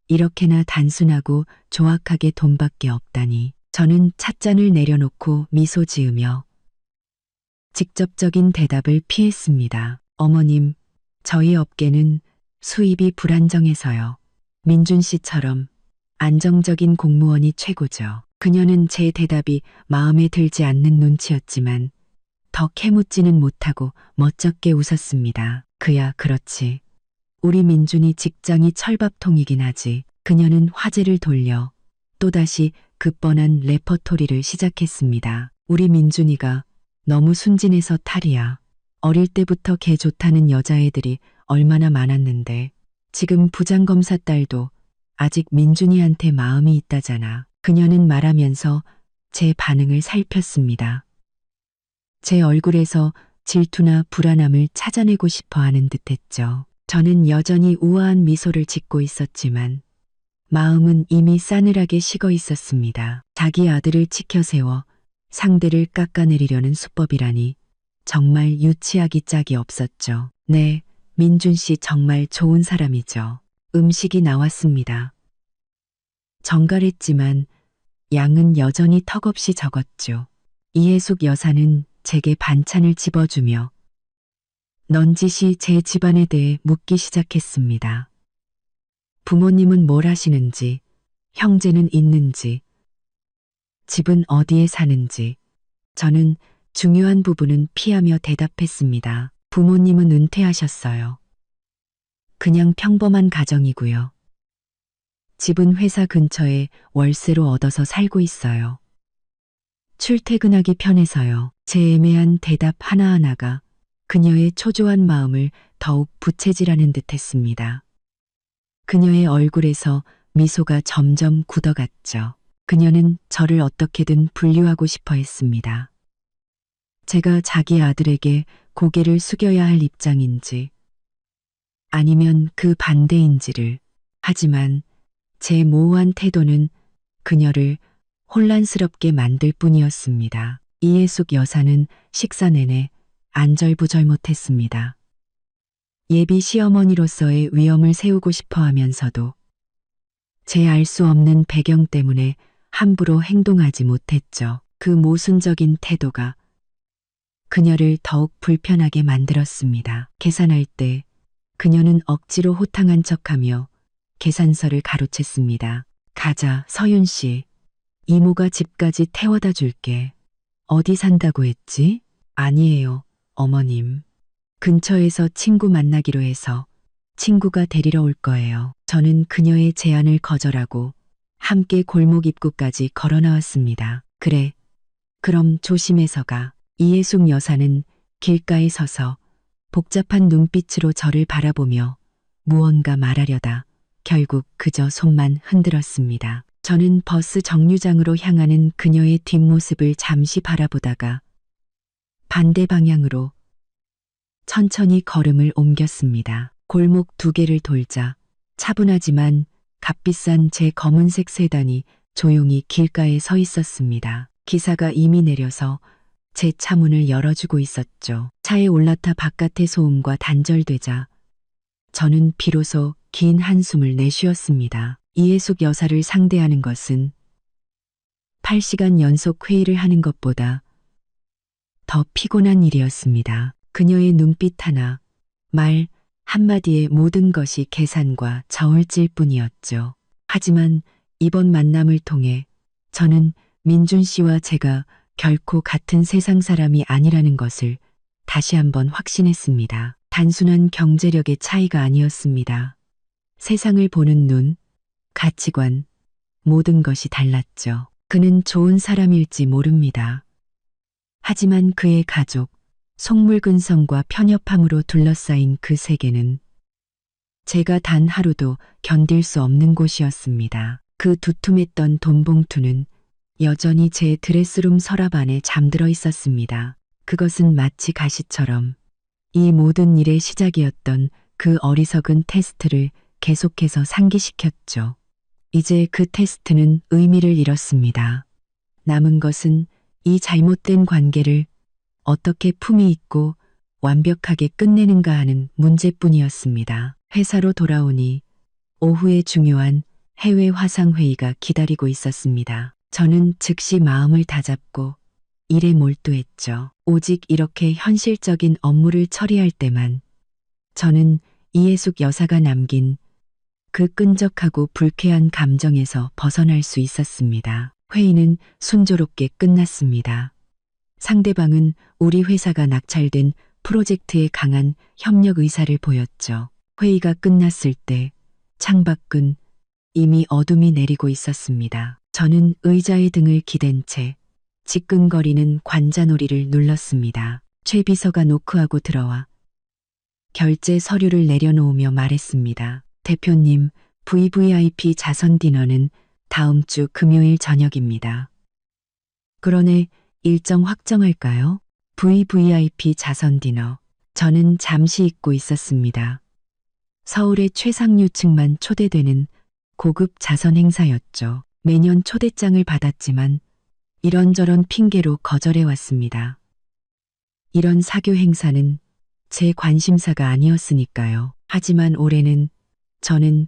이렇게나 단순하고 조악하게 돈밖에 없다니. 저는 찻잔을 내려놓고 미소 지으며 직접적인 대답을 피했습니다. 어머님, 저희 업계는 수입이 불안정해서요. 민준 씨처럼 안정적인 공무원이 최고죠. 그녀는 제 대답이 마음에 들지 않는 눈치였지만 더 캐묻지는 못하고 멋쩍게 웃었습니다. 그야 그렇지. 우리 민준이 직장이 철밥통이긴 하지. 그녀는 화제를 돌려 또다시 급번한 레퍼토리를 시작했습니다. 우리 민준이가 너무 순진해서 탈이야. 어릴 때부터 개 좋다는 여자애들이 얼마나 많았는데 지금 부장검사 딸도 아직 민준이한테 마음이 있다잖아. 그녀는 말하면서 제 반응을 살폈습니다. 제 얼굴에서 질투나 불안함을 찾아내고 싶어 하는 듯했죠. 저는 여전히 우아한 미소를 짓고 있었지만 마음은 이미 싸늘하게 식어 있었습니다. 자기 아들을 치켜세워 상대를 깎아내리려는 수법이라니 정말 유치하기 짝이 없었죠. 네, 민준 씨 정말 좋은 사람이죠. 음식이 나왔습니다. 정갈했지만 양은 여전히 턱없이 적었죠. 이혜숙 여사는 제게 반찬을 집어주며 넌지시 제 집안에 대해 묻기 시작했습니다. 부모님은 뭘 하시는지, 형제는 있는지, 집은 어디에 사는지. 저는 중요한 부분은 피하며 대답했습니다. 부모님은 은퇴하셨어요. 그냥 평범한 가정이고요. 집은 회사 근처에 월세로 얻어서 살고 있어요. 출퇴근하기 편해서요. 제 애매한 대답 하나하나가 그녀의 초조한 마음을 더욱 부채질하는 듯했습니다. 그녀의 얼굴에서 미소가 점점 굳어갔죠. 그녀는 저를 어떻게든 분류하고 싶어 했습니다. 제가 자기 아들에게 고개를 숙여야 할 입장인지 아니면 그 반대인지를. 하지만 제 모호한 태도는 그녀를 혼란스럽게 만들 뿐이었습니다. 이혜숙 여사는 식사 내내 안절부절 못했습니다. 예비 시어머니로서의 위엄을 세우고 싶어 하면서도 제 알 수 없는 배경 때문에 함부로 행동하지 못했죠. 그 모순적인 태도가 그녀를 더욱 불편하게 만들었습니다. 계산할 때 그녀는 억지로 호탕한 척하며 계산서를 가로챘습니다. 가자, 서윤 씨. 이모가 집까지 태워다 줄게. 어디 산다고 했지? 아니에요, 어머님. 근처에서 친구 만나기로 해서 친구가 데리러 올 거예요. 저는 그녀의 제안을 거절하고 함께 골목 입구까지 걸어 나왔습니다. 그래, 그럼 조심해서 가. 이예숙 여사는 길가에 서서 복잡한 눈빛으로 저를 바라보며 무언가 말하려다 결국 그저 손만 흔들었습니다. 저는 버스 정류장으로 향하는 그녀의 뒷모습을 잠시 바라보다가 반대 방향으로 천천히 걸음을 옮겼습니다. 골목 두 개를 돌자 차분하지만 값비싼 제 검은색 세단이 조용히 길가에 서 있었습니다. 기사가 이미 내려서 제 차 문을 열어주고 있었죠. 차에 올라타 바깥의 소음과 단절되자 저는 비로소 긴 한숨을 내쉬었습니다. 이예숙 여사를 상대하는 것은 8시간 연속 회의를 하는 것보다 더 피곤한 일이었습니다. 그녀의 눈빛 하나, 말 한마디에 모든 것이 계산과 저울질 뿐이었죠. 하지만 이번 만남을 통해 저는 민준 씨와 제가 결코 같은 세상 사람이 아니라는 것을 다시 한번 확신했습니다. 단순한 경제력의 차이가 아니었습니다. 세상을 보는 눈, 가치관, 모든 것이 달랐죠. 그는 좋은 사람일지 모릅니다. 하지만 그의 가족, 속물근성과 편협함으로 둘러싸인 그 세계는 제가 단 하루도 견딜 수 없는 곳이었습니다. 그 두툼했던 돈봉투는 여전히 제 드레스룸 서랍 안에 잠들어 있었습니다. 그것은 마치 가시처럼 이 모든 일의 시작이었던 그 어리석은 테스트를 계속해서 상기시켰죠. 이제 그 테스트는 의미를 잃었습니다. 남은 것은 이 잘못된 관계를 어떻게 품위 있고 완벽하게 끝내는가 하는 문제뿐이었습니다. 회사로 돌아오니 오후에 중요한 해외 화상회의가 기다리고 있었습니다. 저는 즉시 마음을 다잡고 일에 몰두했죠. 오직 이렇게 현실적인 업무를 처리할 때만 저는 이예숙 여사가 남긴 그 끈적하고 불쾌한 감정에서 벗어날 수 있었습니다. 회의는 순조롭게 끝났습니다. 상대방은 우리 회사가 낙찰된 프로젝트에 강한 협력 의사를 보였죠. 회의가 끝났을 때 창밖은 이미 어둠이 내리고 있었습니다. 저는 의자의 등을 기댄 채 지끈거리는 관자놀이를 눌렀습니다. 최 비서가 노크하고 들어와 결제 서류를 내려놓으며 말했습니다. 대표님, VVIP 자선 디너는 다음 주 금요일 저녁입니다. 그러네, 일정 확정할까요? VVIP 자선 디너. 저는 잠시 잊고 있었습니다. 서울의 최상류층만 초대되는 고급 자선 행사였죠. 매년 초대장을 받았지만 이런저런 핑계로 거절해왔습니다. 이런 사교 행사는 제 관심사가 아니었으니까요. 하지만 올해는 저는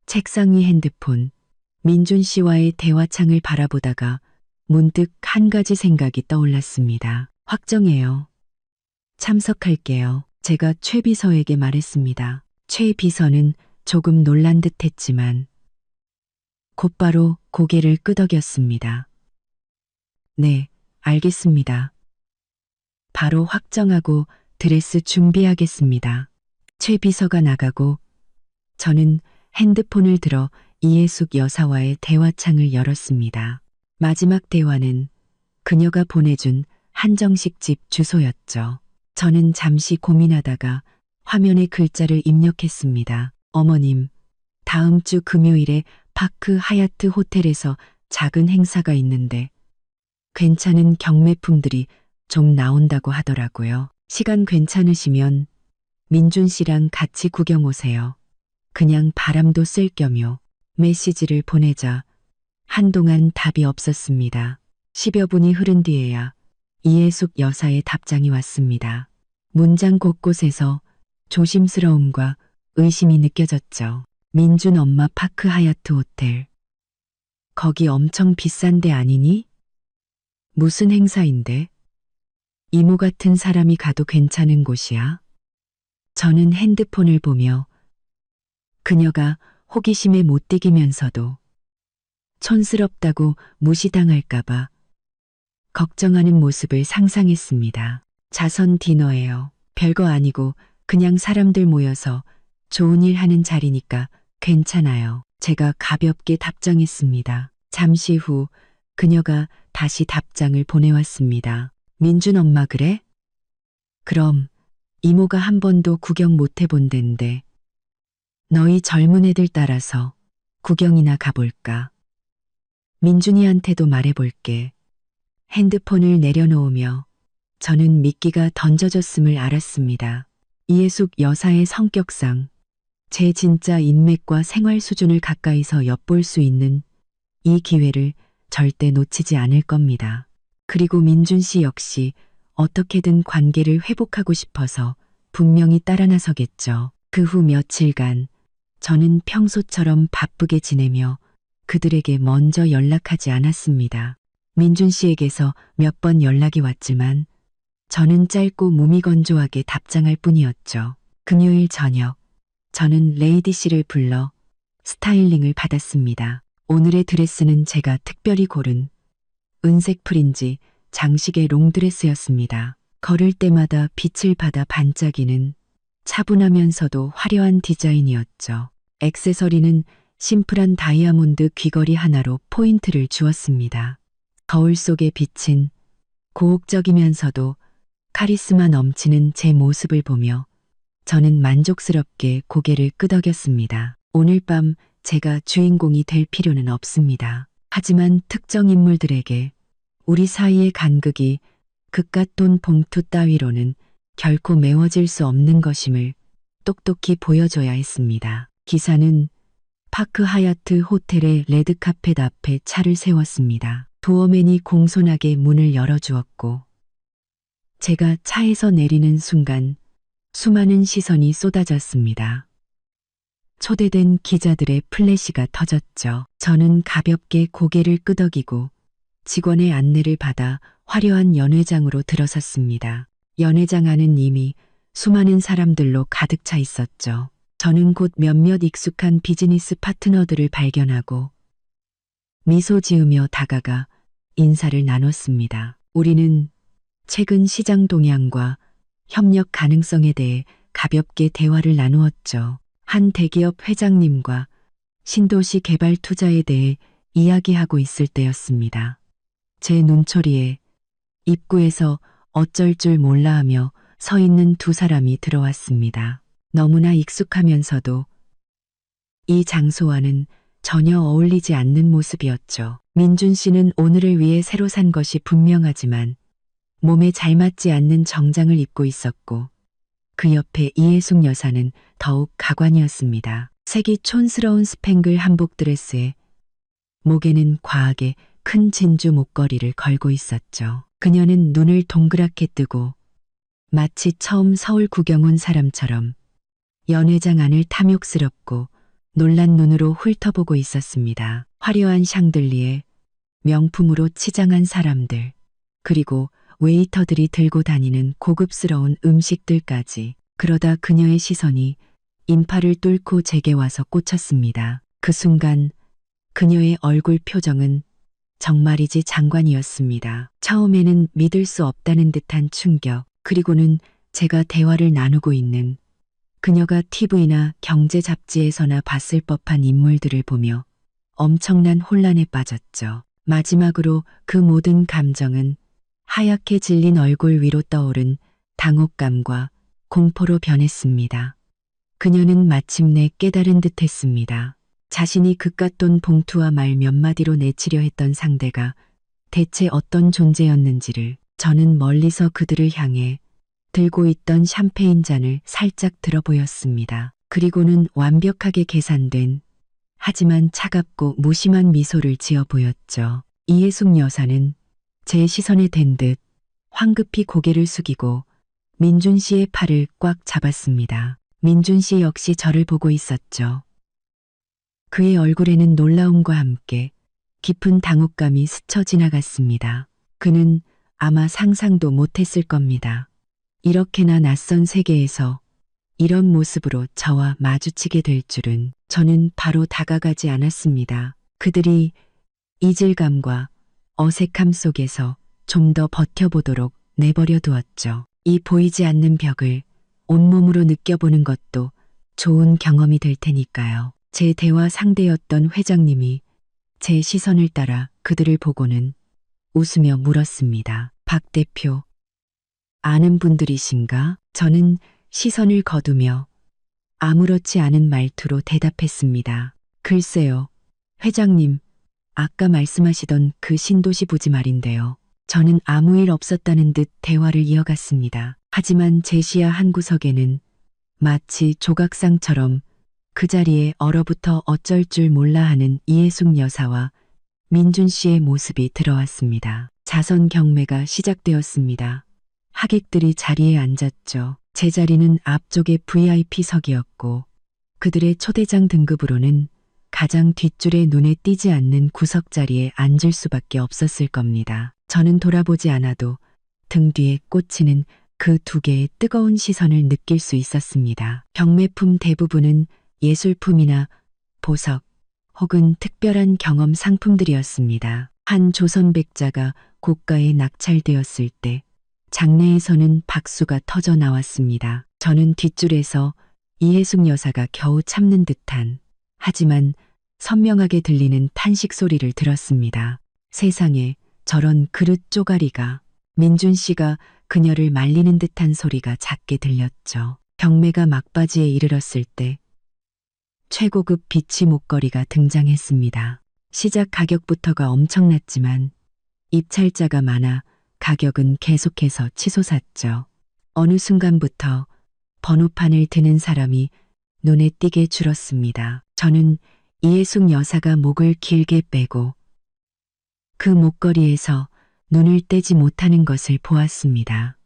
책상 위 핸드폰, 민준 씨와의 대화창을 바라보다가 문득 한 가지 생각이 떠올랐습니다. 확정해요. 참석할게요. 제가 최 비서에게 말했습니다. 최 비서는 조금 놀란 듯 했지만 곧바로 고개를 끄덕였습니다. 네, 알겠습니다. 바로 확정하고 드레스 준비하겠습니다. 최 비서가 나가고 저는 핸드폰을 들어 이예숙 여사와의 대화창을 열었습니다. 마지막 대화는 그녀가 보내준 한정식 집 주소였죠. 저는 잠시 고민하다가 화면에 글자를 입력했습니다. 어머님, 다음 주 금요일에 파크 하얏트 호텔에서 작은 행사가 있는데 괜찮은 경매품들이 좀 나온다고 하더라고요. 시간 괜찮으시면 민준 씨랑 같이 구경 오세요. 그냥 바람도 쐴 겸요. 메시지를 보내자 한동안 답이 없었습니다. 10여 분이 흐른 뒤에야 이예숙 여사의 답장이 왔습니다. 문장 곳곳에서 조심스러움과 의심이 느껴졌죠. 민준 엄마 파크 하얏트 호텔. 거기 엄청 비싼 데 아니니? 무슨 행사인데? 이모 같은 사람이 가도 괜찮은 곳이야? 저는 핸드폰을 보며 그녀가 호기심에 못 이기면서도 촌스럽다고 무시당할까봐 걱정하는 모습을 상상했습니다. 자선 디너예요. 별거 아니고 그냥 사람들 모여서 좋은 일 하는 자리니까 괜찮아요. 제가 가볍게 답장했습니다. 잠시 후 그녀가 다시 답장을 보내왔습니다. 민준 엄마 그래? 그럼 이모가 한 번도 구경 못 해본 덴데 너희 젊은 애들 따라서 구경이나 가볼까? 민준이한테도 말해볼게. 핸드폰을 내려놓으며 저는 미끼가 던져졌음을 알았습니다. 이해숙 여사의 성격상 제 진짜 인맥과 생활 수준을 가까이서 엿볼 수 있는 이 기회를 절대 놓치지 않을 겁니다. 그리고 민준 씨 역시 어떻게든 관계를 회복하고 싶어서 분명히 따라 나서겠죠. 그 후 며칠간 저는 평소처럼 바쁘게 지내며 그들에게 먼저 연락하지 않았습니다. 민준 씨에게서 몇 번 연락이 왔지만 저는 짧고 무미건조하게 답장할 뿐이었죠. 금요일 저녁 저는 레이디 씨를 불러 스타일링을 받았습니다. 오늘의 드레스는 제가 특별히 고른 은색 프린지 장식의 롱드레스였습니다. 걸을 때마다 빛을 받아 반짝이는 차분하면서도 화려한 디자인이었죠. 액세서리는 심플한 다이아몬드 귀걸이 하나로 포인트를 주었습니다. 거울 속에 비친 고혹적이면서도 카리스마 넘치는 제 모습을 보며 저는 만족스럽게 고개를 끄덕였습니다. 오늘 밤 제가 주인공이 될 필요는 없습니다. 하지만 특정 인물들에게 우리 사이의 간극이 그깟 돈 봉투 따위로는 결코 메워질 수 없는 것임을 똑똑히 보여줘야 했습니다. 기사는 파크 하얏트 호텔의 레드카펫 앞에 차를 세웠습니다. 도어맨이 공손하게 문을 열어주었고 제가 차에서 내리는 순간 수많은 시선이 쏟아졌습니다. 초대된 기자들의 플래시가 터졌죠. 저는 가볍게 고개를 끄덕이고 직원의 안내를 받아 화려한 연회장으로 들어섰습니다. 연회장 안은 이미 수많은 사람들로 가득 차 있었죠. 저는 곧 몇몇 익숙한 비즈니스 파트너들을 발견하고 미소 지으며 다가가 인사를 나눴습니다. 우리는 최근 시장 동향과 협력 가능성에 대해 가볍게 대화를 나누었죠. 한 대기업 회장님과 신도시 개발 투자에 대해 이야기하고 있을 때였습니다. 제 눈초리에 입구에서 어쩔 줄 몰라 하며 서 있는 두 사람이 들어왔습니다. 너무나 익숙하면서도 이 장소와는 전혀 어울리지 않는 모습이었죠. 민준 씨는 오늘을 위해 새로 산 것이 분명하지만 몸에 잘 맞지 않는 정장을 입고 있었고 그 옆에 이해숙 여사는 더욱 가관이었습니다. 색이 촌스러운 스팽글 한복 드레스에 목에는 과하게 큰 진주 목걸이를 걸고 있었죠. 그녀는 눈을 동그랗게 뜨고 마치 처음 서울 구경 온 사람처럼 연회장 안을 탐욕스럽고 놀란 눈으로 훑어보고 있었습니다. 화려한 샹들리에 명품으로 치장한 사람들 그리고 웨이터들이 들고 다니는 고급스러운 음식들까지. 그러다 그녀의 시선이 인파를 뚫고 제게 와서 꽂혔습니다. 그 순간 그녀의 얼굴 표정은 정말이지 장관이었습니다. 처음에는 믿을 수 없다는 듯한 충격, 그리고는 제가 대화를 나누고 있는 그녀가 TV나 경제 잡지에서나 봤을 법한 인물들을 보며 엄청난 혼란에 빠졌죠. 마지막으로 그 모든 감정은 하얗게 질린 얼굴 위로 떠오른 당혹감과 공포로 변했습니다. 그녀는 마침내 깨달은 듯 했습니다. 자신이 그깟 돈 봉투와 말 몇 마디로 내치려 했던 상대가 대체 어떤 존재였는지를. 저는 멀리서 그들을 향해 들고 있던 샴페인 잔을 살짝 들어보였습니다. 그리고는 완벽하게 계산된 하지만 차갑고 무심한 미소를 지어 보였죠. 이해숙 여사는 제 시선에 댄 듯 황급히 고개를 숙이고 민준 씨의 팔을 꽉 잡았습니다. 민준 씨 역시 저를 보고 있었죠. 그의 얼굴에는 놀라움과 함께 깊은 당혹감이 스쳐 지나갔습니다. 그는 아마 상상도 못했을 겁니다. 이렇게나 낯선 세계에서 이런 모습으로 저와 마주치게 될 줄은. 저는 바로 다가가지 않았습니다. 그들이 이질감과 어색함 속에서 좀 더 버텨보도록 내버려 두었죠. 이 보이지 않는 벽을 온몸으로 느껴보는 것도 좋은 경험이 될 테니까요. 제 대화 상대였던 회장님이 제 시선을 따라 그들을 보고는 웃으며 물었습니다. 박 대표, 아는 분들이신가? 저는 시선을 거두며 아무렇지 않은 말투로 대답했습니다. 글쎄요, 회장님, 아까 말씀하시던 그 신도시 부지 말인데요. 저는 아무 일 없었다는 듯 대화를 이어갔습니다. 하지만 제 시야 한 구석에는 마치 조각상처럼 그 자리에 얼어붙어 어쩔 줄 몰라 하는 이해숙 여사와 민준 씨의 모습이 들어왔습니다. 자선 경매가 시작되었습니다. 하객들이 자리에 앉았죠. 제 자리는 앞쪽의 VIP석이었고 그들의 초대장 등급으로는 가장 뒷줄에 눈에 띄지 않는 구석 자리에 앉을 수밖에 없었을 겁니다. 저는 돌아보지 않아도 등 뒤에 꽂히는 그 두 개의 뜨거운 시선을 느낄 수 있었습니다. 경매품 대부분은 예술품이나 보석 혹은 특별한 경험 상품들이었습니다. 한 조선백자가 고가에 낙찰되었을 때 장내에서는 박수가 터져 나왔습니다. 저는 뒷줄에서 이해숙 여사가 겨우 참는 듯한 하지만 선명하게 들리는 탄식 소리를 들었습니다. 세상에 저런 그릇 쪼가리가. 민준 씨가 그녀를 말리는 듯한 소리가 작게 들렸죠. 경매가 막바지에 이르렀을 때 최고급 비치 목걸이가 등장했습니다. 시작 가격부터가 엄청났지만 입찰자가 많아 가격은 계속해서 치솟았죠. 어느 순간부터 번호판을 드는 사람이 눈에 띄게 줄었습니다. 저는 이해숙 여사가 목을 길게 빼고 그 목걸이에서 눈을 떼지 못하는 것을 보았습니다.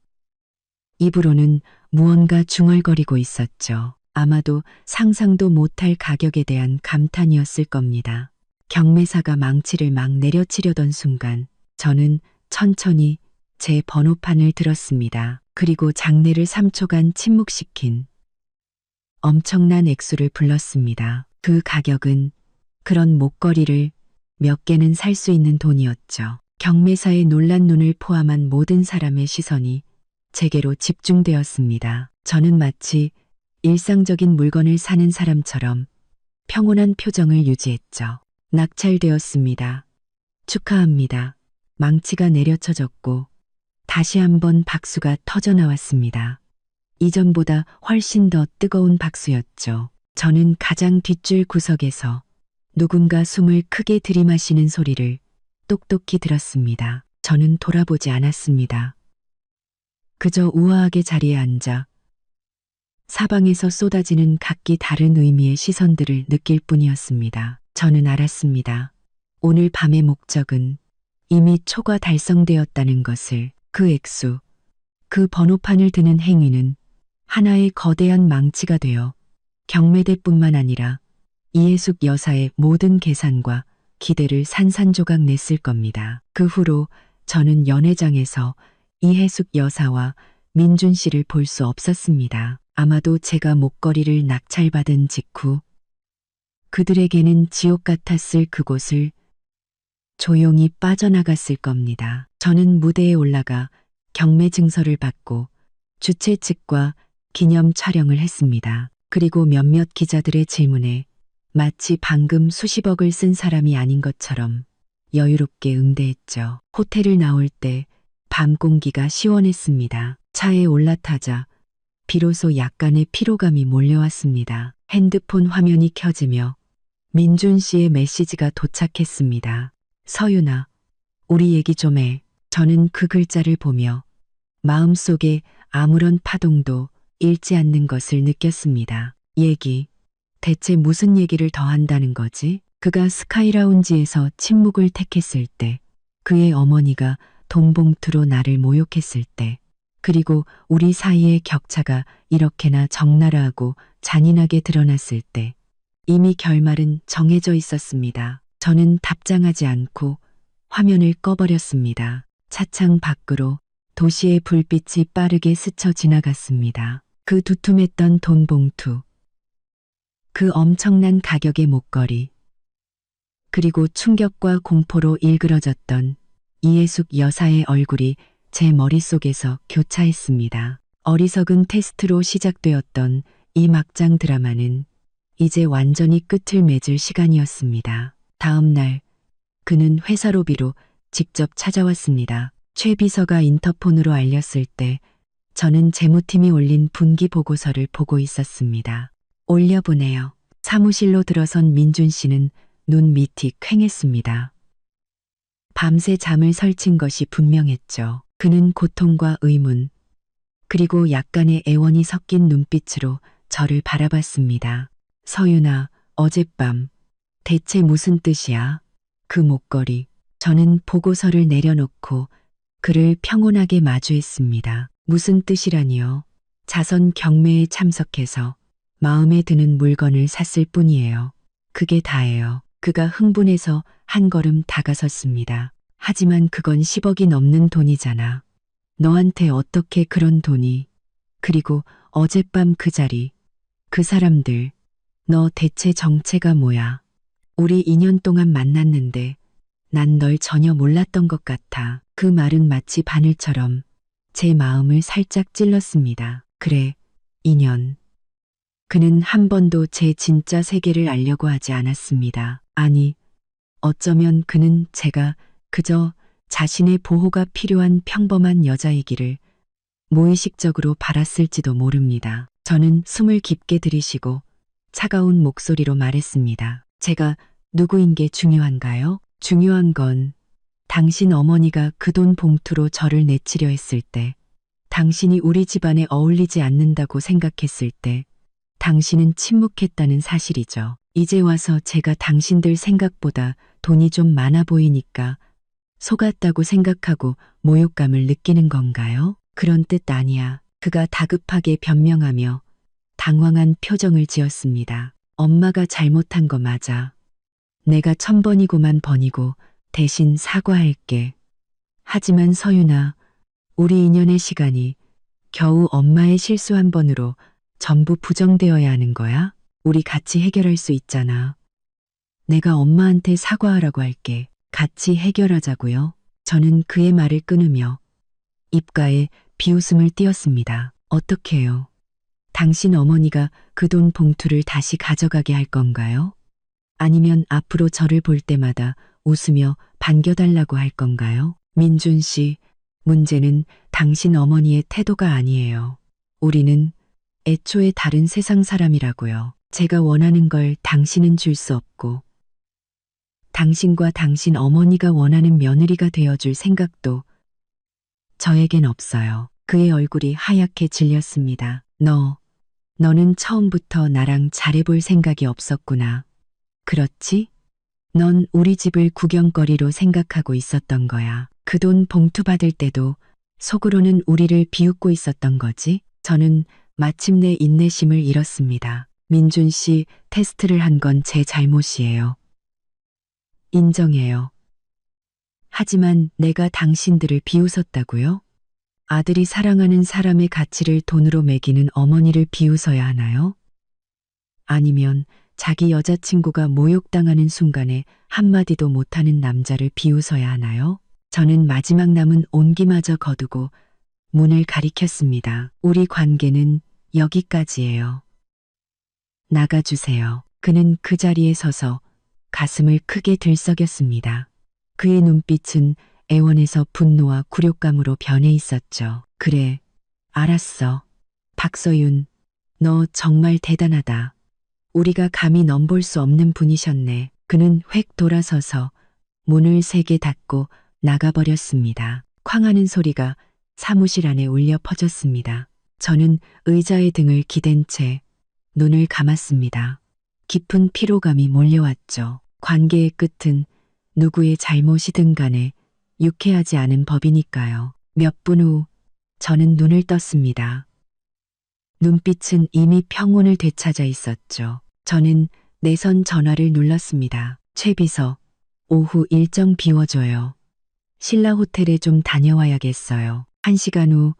입으로는 무언가 중얼거리고 있었죠. 아마도 상상도 못할 가격에 대한 감탄이었을 겁니다. 경매사가 망치를 막 내려치려던 순간 저는 천천히 제 번호판을 들었습니다. 그리고 장내를 3초간 침묵시킨 엄청난 액수를 불렀습니다. 그 가격은 그런 목걸이를 몇 개는 살 수 있는 돈이었죠. 경매사의 놀란 눈을 포함한 모든 사람의 시선이 제게로 집중되었습니다. 저는 마치 일상적인 물건을 사는 사람처럼 평온한 표정을 유지했죠. 낙찰되었습니다. 축하합니다. 망치가 내려쳐졌고 다시 한번 박수가 터져 나왔습니다. 이전보다 훨씬 더 뜨거운 박수였죠. 저는 가장 뒷줄 구석에서 누군가 숨을 크게 들이마시는 소리를 똑똑히 들었습니다. 저는 돌아보지 않았습니다. 그저 우아하게 자리에 앉아 사방에서 쏟아지는 각기 다른 의미의 시선들을 느낄 뿐이었습니다. 저는 알았습니다. 오늘 밤의 목적은 이미 초과 달성되었다는 것을. 그 액수, 그 번호판을 드는 행위는 하나의 거대한 망치가 되어 경매대뿐만 아니라 이해숙 여사의 모든 계산과 기대를 산산조각 냈을 겁니다. 그 후로 저는 연회장에서 이해숙 여사와 민준 씨를 볼 수 없었습니다. 아마도 제가 목걸이를 낙찰받은 직후 그들에게는 지옥 같았을 그곳을 조용히 빠져나갔을 겁니다. 저는 무대에 올라가 경매 증서를 받고 주최 측과 기념 촬영을 했습니다. 그리고 몇몇 기자들의 질문에 마치 방금 수십억을 쓴 사람이 아닌 것처럼 여유롭게 응대했죠. 호텔을 나올 때 밤 공기가 시원했습니다. 차에 올라타자 비로소 약간의 피로감이 몰려왔습니다. 핸드폰 화면이 켜지며 민준 씨의 메시지가 도착했습니다. 서윤아, 우리 얘기 좀 해. 저는 그 글자를 보며 마음속에 아무런 파동도 일지 않는 것을 느꼈습니다. 얘기. 대체 무슨 얘기를 더 한다는 거지? 그가 스카이라운지에서 침묵을 택했을 때, 그의 어머니가 돈봉투로 나를 모욕했을 때, 그리고 우리 사이의 격차가 이렇게나 적나라하고 잔인하게 드러났을 때 이미 결말은 정해져 있었습니다. 저는 답장하지 않고 화면을 꺼버렸습니다. 차창 밖으로 도시의 불빛이 빠르게 스쳐 지나갔습니다. 그 두툼했던 돈 봉투, 그 엄청난 가격의 목걸이, 그리고 충격과 공포로 일그러졌던 이예숙 여사의 얼굴이 제 머릿속에서 교차했습니다. 어리석은 테스트로 시작되었던 이 막장 드라마는 이제 완전히 끝을 맺을 시간이었습니다. 다음 날 그는 회사 로비로 직접 찾아왔습니다. 최 비서가 인터폰으로 알렸을 때 저는 재무팀이 올린 분기 보고서를 보고 있었습니다. 올려보내요. 사무실로 들어선 민준 씨는 눈 밑이 퀭했습니다. 밤새 잠을 설친 것이 분명했죠. 그는 고통과 의문, 그리고 약간의 애원이 섞인 눈빛으로 저를 바라봤습니다. 서윤아, 어젯밤 대체 무슨 뜻이야? 그 목걸이. 저는 보고서를 내려놓고 그를 평온하게 마주했습니다. 무슨 뜻이라니요? 자선 경매에 참석해서 마음에 드는 물건을 샀을 뿐이에요. 그게 다예요. 그가 흥분해서 한 걸음 다가섰습니다. 하지만 그건 10억이 넘는 돈이잖아. 너한테 어떻게 그런 돈이. 그리고 어젯밤 그 자리, 그 사람들, 너 대체 정체가 뭐야? 우리 2년 동안 만났는데 난 널 전혀 몰랐던 것 같아. 그 말은 마치 바늘처럼 제 마음을 살짝 찔렀습니다. 그래, 2년. 그는 한 번도 제 진짜 세계를 알려고 하지 않았습니다. 아니, 어쩌면 그는 제가 그저 자신의 보호가 필요한 평범한 여자이기를 무의식적으로 바랐을지도 모릅니다. 저는 숨을 깊게 들이쉬고 차가운 목소리로 말했습니다. 제가 누구인 게 중요한가요? 중요한 건 당신 어머니가 그 돈 봉투로 저를 내치려 했을 때, 당신이 우리 집안에 어울리지 않는다고 생각했을 때, 당신은 침묵했다는 사실이죠. 이제 와서 제가 당신들 생각보다 돈이 좀 많아 보이니까 속았다고 생각하고 모욕감을 느끼는 건가요? 그런 뜻 아니야. 그가 다급하게 변명하며 당황한 표정을 지었습니다. 엄마가 잘못한 거 맞아. 내가 1000번이고만 번이고 대신 사과할게. 하지만 서윤아, 우리 인연의 시간이 겨우 엄마의 실수 한 번으로 전부 부정되어야 하는 거야? 우리 같이 해결할 수 있잖아. 내가 엄마한테 사과하라고 할게. 같이 해결하자고요. 저는 그의 말을 끊으며 입가에 비웃음을 띄었습니다. 어떡해요? 당신 어머니가 그 돈 봉투를 다시 가져가게 할 건가요? 아니면 앞으로 저를 볼 때마다 웃으며 반겨달라고 할 건가요? 민준 씨, 문제는 당신 어머니의 태도가 아니에요. 우리는 애초에 다른 세상 사람이라고요. 제가 원하는 걸 당신은 줄 수 없고, 당신과 당신 어머니가 원하는 며느리가 되어줄 생각도 저에겐 없어요. 그의 얼굴이 하얗게 질렸습니다. 너는 처음부터 나랑 잘해볼 생각이 없었구나. 그렇지? 넌 우리 집을 구경거리로 생각하고 있었던 거야. 그 돈 봉투 받을 때도 속으로는 우리를 비웃고 있었던 거지? 저는 마침내 인내심을 잃었습니다. 민준 씨, 테스트를 한 건 제 잘못이에요. 인정해요. 하지만 내가 당신들을 비웃었다고요? 아들이 사랑하는 사람의 가치를 돈으로 매기는 어머니를 비웃어야 하나요? 아니면 자기 여자친구가 모욕당하는 순간에 한마디도 못하는 남자를 비웃어야 하나요? 저는 마지막 남은 온기마저 거두고 문을 가리켰습니다. 우리 관계는 여기까지예요. 나가주세요. 그는 그 자리에 서서 가슴을 크게 들썩였습니다. 그의 눈빛은 애원에서 분노와 굴욕감으로 변해 있었죠. 그래, 알았어. 박서윤, 너 정말 대단하다. 우리가 감히 넘볼 수 없는 분이셨네. 그는 획 돌아서서 문을 세게 닫고 나가버렸습니다. 쾅하는 소리가 사무실 안에 울려 퍼졌습니다. 저는 의자에 등을 기댄 채 눈을 감았습니다. 깊은 피로감이 몰려왔죠. 관계의 끝은 누구의 잘못이든 간에 유쾌하지 않은 법이니까요. 몇 분 후 저는 눈을 떴습니다. 눈빛은 이미 평온을 되찾아 있었죠. 저는 내선 전화를 눌렀습니다. 최 비서, 오후 일정 비워줘요. 신라 호텔에 좀 다녀와야겠어요. 1시간 후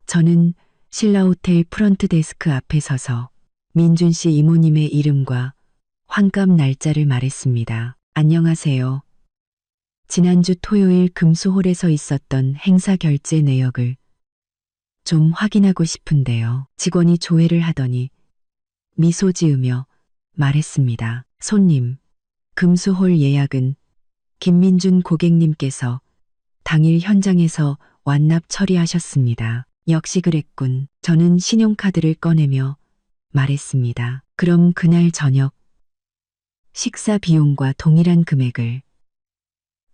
저는 신라 호텔 프런트 데스크 앞에 서서 민준 씨 이모님의 이름과 환갑 날짜를 말했습니다. 안녕하세요. 지난주 토요일 금수홀에서 있었던 행사 결제 내역을 좀 확인하고 싶은데요. 직원이 조회를 하더니 미소 지으며 말했습니다. 손님, 금수홀 예약은 김민준 고객님께서 당일 현장에서 완납 처리하셨습니다. 역시 그랬군. 저는 신용카드를 꺼내며 말했습니다. 그럼 그날 저녁 식사 비용과 동일한 금액을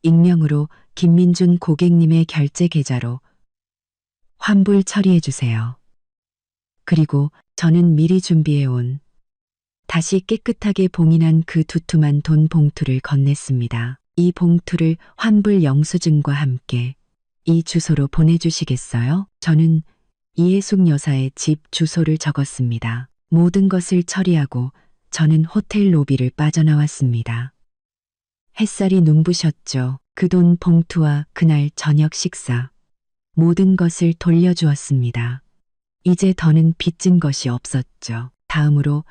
익명으로 김민준 고객님의 결제 계좌로 환불 처리해 주세요. 그리고 저는 미리 준비해온 다시 깨끗하게 봉인한 그 두툼한 돈 봉투를 건넸습니다. 이 봉투를 환불 영수증과 함께 이 주소로 보내주시겠어요? 저는 이해숙 여사의 집 주소를 적었습니다. 모든 것을 처리하고 저는 호텔 로비를 빠져나왔습니다. 햇살이 눈부셨죠. 그 돈 봉투와 그날 저녁 식사, 모든 것을 돌려주었습니다. 이제 더는 빚진 것이 없었죠. 다음으로